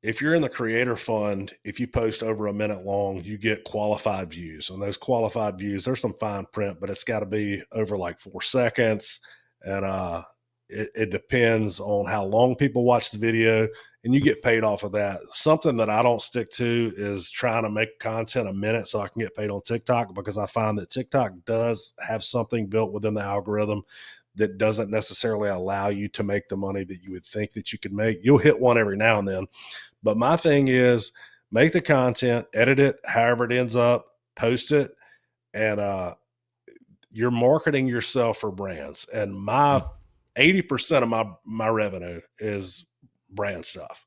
M: If you're in the creator fund, if you post over a minute long, you get qualified views. And those qualified views, there's some fine print, but it's got to be over like 4 seconds. And it depends on how long people watch the video, and you get paid off of that. Something that I don't stick to is trying to make content a minute so I can get paid on TikTok, because I find that TikTok does have something built within the algorithm that doesn't necessarily allow you to make the money that you would think that you could make. You'll hit one every now and then. But my thing is, make the content, edit it, however it ends up, post it, and you're marketing yourself for brands. And my 80% of my revenue is brand stuff.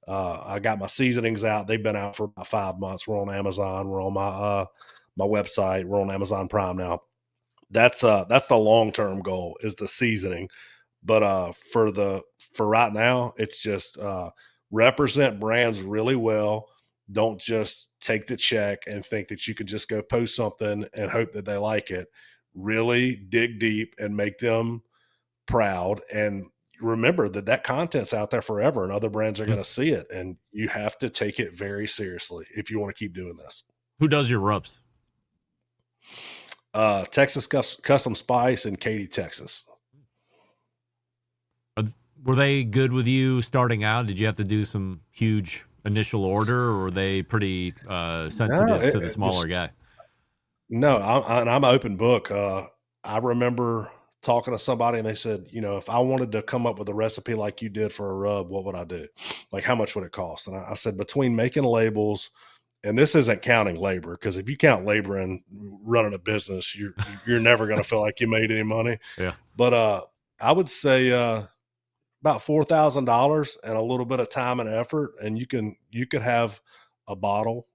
M: I got my seasonings out. They've been out for about 5 months. We're on Amazon. We're on my website. We're on Amazon Prime now. That's the long-term goal, is the seasoning. But for right now, it's just represent brands really well. Don't just take the check and think that you could just go post something and hope that they like it. Really dig deep and make them proud. And remember that content's out there forever, and other brands are going to see it. And you have to take it very seriously if you want to keep doing this.
C: Who does your rubs?
M: Texas Custom Spice in Katy, Texas.
C: Were they good with you starting out? Did you have to do some huge initial order, or were they pretty sensitive to the smaller guy?
M: No, I'm an open book. I remember talking to somebody and they said, if I wanted to come up with a recipe like you did for a rub, what would I do? Like, how much would it cost? And I said, between making labels, and this isn't counting labor, because if you count labor in running a business, you're never going to feel like you made any money.
C: Yeah.
M: But I would say about $4,000 and a little bit of time and effort, and you could have a bottle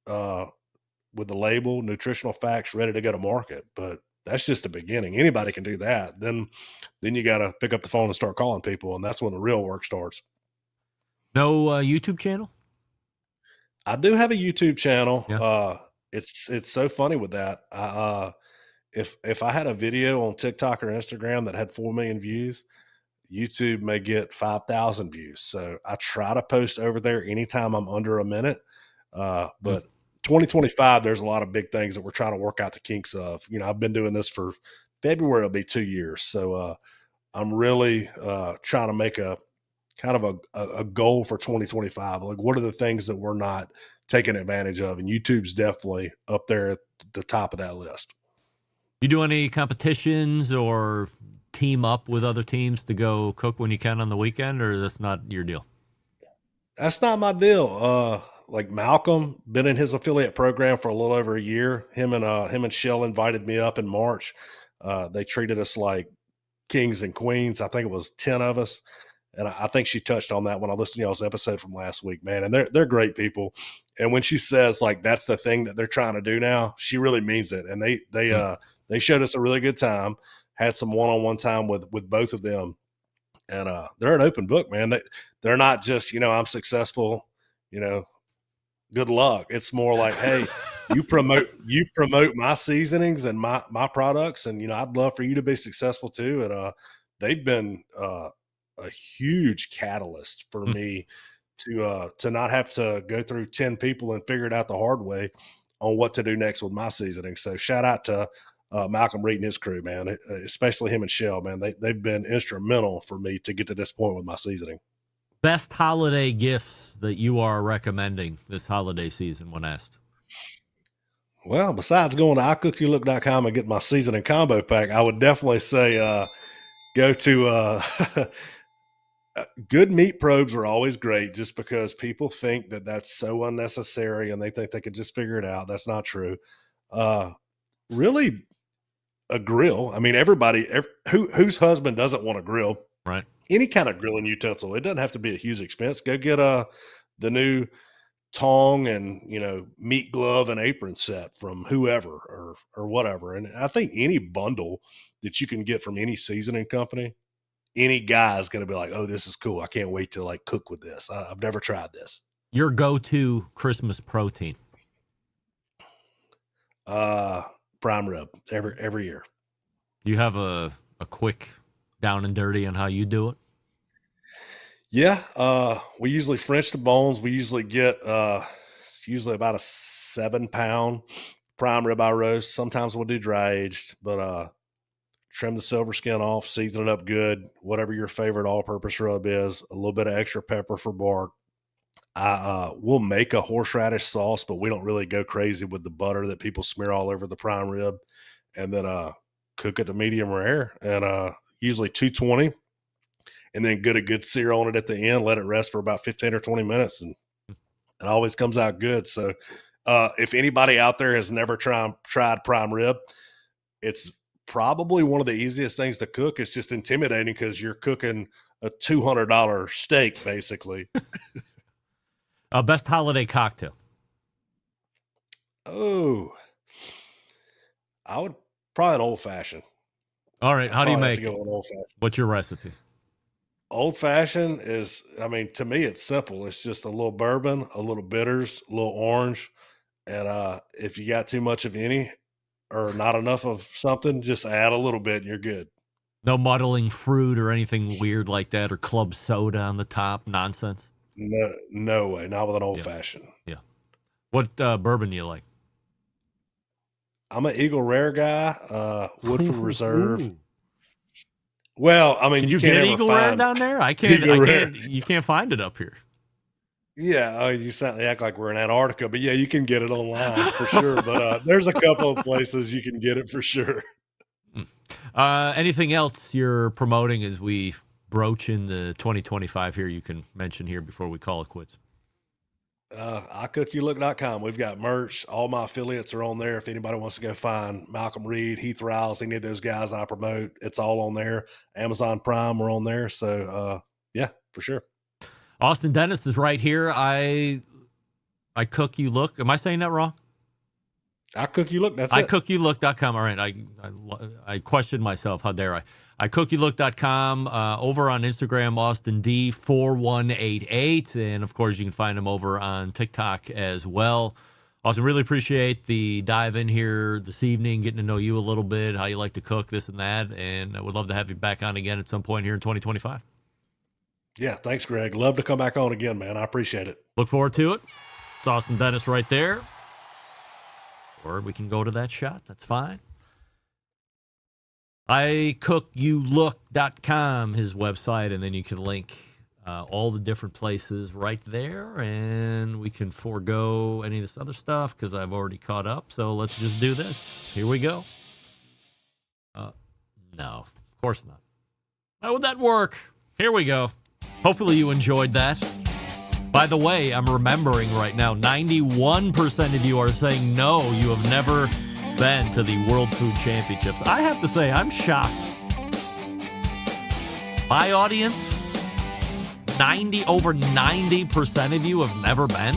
M: with the label, nutritional facts, ready to go to market. But that's just the beginning. Anybody can do that. Then you got to pick up the phone and start calling people, and that's when the real work starts.
C: No YouTube channel?
M: I do have a YouTube channel.
C: Yeah.
M: It's so funny with that. If I had a video on TikTok or Instagram that had 4 million views, YouTube may get 5,000 views. So I try to post over there anytime I'm under a minute. But 2025, there's a lot of big things that we're trying to work out the kinks of. I've been doing this for February, it'll be 2 years. So I'm really trying to make a kind of a goal for 2025. Like, what are the things that we're not taking advantage of? And YouTube's definitely up there at the top of that list.
C: You do any competitions or team up with other teams to go cook when you can on the weekend, or that's not your deal?
M: That's not my deal. Like Malcolm, been in his affiliate program for a little over a year. Him and Shell invited me up in March. They treated us like kings and queens. I think it was 10 of us. And I think she touched on that when I listened to y'all's episode from last week, man. And they're great people. And when she says like that's the thing that they're trying to do now, she really means it. And they showed us a really good time. Had some one-on-one time with both of them. And they're an open book, man. They're not just, I'm successful, good luck. It's more like, hey, you promote my seasonings and my products, and I'd love for you to be successful too. And they've been a huge catalyst for me to not have to go through 10 people and figure it out the hard way on what to do next with my seasoning. So shout out to Malcolm Reed and his crew, man, especially him and Shell, man. They've been instrumental for me to get to this point with my seasoning.
C: Best holiday gifts that you are recommending this holiday season when asked?
M: Well, besides going to iCookYouLook.com and get my seasoning combo pack, I would definitely say go to Good meat probes are always great just because people think that that's so unnecessary and they think they could just figure it out. That's not true. Really, a grill. I mean, whose husband doesn't want a grill?
C: Right.
M: Any kind of grilling utensil. It doesn't have to be a huge expense. Go get the new tong and meat glove and apron set from whoever or whatever. And I think any bundle that you can get from any seasoning company, any guy is going to be like, oh, this is cool. I can't wait to like cook with this. I've never tried this.
C: Your go-to Christmas protein?
M: Prime rib every year.
C: Do you have a quick down and dirty on how you do it?
M: Yeah. We usually French the bones. We usually get, it's usually about a 7-pound prime ribeye roast. Sometimes we'll do dry aged, but, trim the silver skin off, season it up good, whatever your favorite all-purpose rub is, a little bit of extra pepper for bark. We'll make a horseradish sauce, but we don't really go crazy with the butter that people smear all over the prime rib. And then cook it to medium rare and usually 220, and then get a good sear on it at the end. Let it rest for about 15 or 20 minutes, and it always comes out good. So if anybody out there has never tried prime rib, it's probably one of the easiest things to cook. It's just intimidating because you're cooking a $200 steak, basically.
C: Best holiday cocktail?
M: Oh, I would probably an old fashioned.
C: All right. How do you make it? What's your recipe?
M: Old fashioned is, to me, it's simple. It's just a little bourbon, a little bitters, a little orange. And if you got too much of any or not enough of something, just add a little bit and you're good.
C: No muddling fruit or anything weird like that, or club soda on the top nonsense?
M: No way. Not with an old fashioned.
C: Yeah. What bourbon do you like?
M: I'm an Eagle Rare guy, Woodford Reserve. Well,
C: can you get Eagle Rare down there? I can't. You can't find it up here.
M: Yeah, you certainly act like we're in Antarctica, but yeah, you can get it online for sure. But there's a couple of places you can get it for sure.
C: Anything else you're promoting as we broach into 2025 here you can mention here before we call it quits?
M: iCookYouLook.com. We've got merch. All my affiliates are on there. If anybody wants to go find Malcolm Reed, Heath Riles, any of those guys I promote, it's all on there. Amazon Prime, we're on there. So, yeah, for sure.
C: Austin Dennis is right here. I Cook You Look. Am I saying that wrong?
M: I Cook You Look. That's it.
C: iCookYouLook.com. All right. I questioned myself. How dare I? iCookYouLook.com. Over on Instagram, Austin D4188. And, of course, you can find him over on TikTok as well. Austin, really appreciate the dive in here this evening, getting to know you a little bit, how you like to cook, this and that. And I would love to have you back on again at some point here in 2025.
M: Yeah, thanks, Greg. Love to come back on again, man. I appreciate it.
C: Look forward to it. It's Austin Dennis right there. Or we can go to that shot. That's fine. iCookYouLook.com, his website, and then you can link all the different places right there, and we can forego any of this other stuff because I've already caught up. So let's just do this. Here we go. No, of course not. How would that work? Here we go. Hopefully you enjoyed that. By the way, I'm remembering right now, 91% of you are saying no, you have never been to the World Food Championships. I have to say, I'm shocked. My audience, over 90% of you have never been?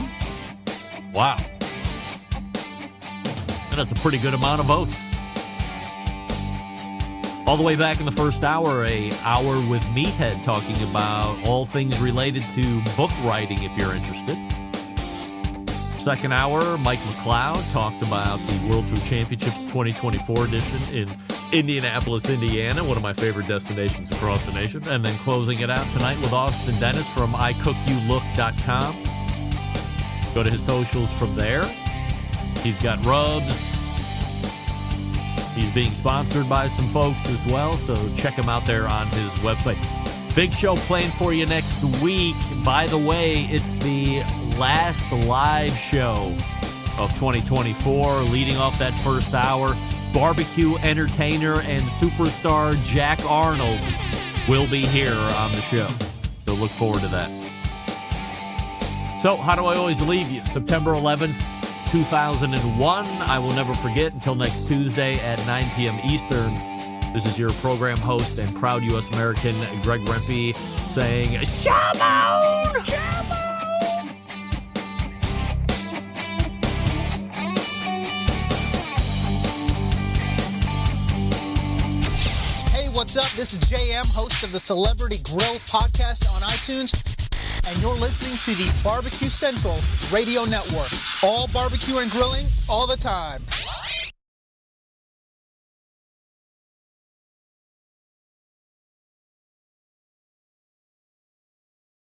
C: Wow. And that's a pretty good amount of votes. All the way back in the first hour, an hour with Meathead talking about all things related to book writing, if you're interested. Second hour, Mike McCloud talked about the World Food Championships 2024 edition in Indianapolis, Indiana, one of my favorite destinations across the nation. And then closing it out tonight with Austin Dennis from iCookYouLook.com. Go to his socials from there. He's got rubs. He's being sponsored by some folks as well, so check him out there on his website. Big show planned for you next week. By the way, it's the last live show of 2024, leading off that first hour. Barbecue entertainer and superstar Jack Arnold will be here on the show. So So look forward to that. So how do I always leave you? September 11th, 2001. I will never forget until next Tuesday at 9 p.m. Eastern. This is your program host and proud U.S. American, Greg Rempe, saying, Shalom!
H: Hey, what's up? This is JM, host of the Celebrity Grill podcast on iTunes, and you're listening to the Barbecue Central Radio Network. All barbecue and grilling, all the time.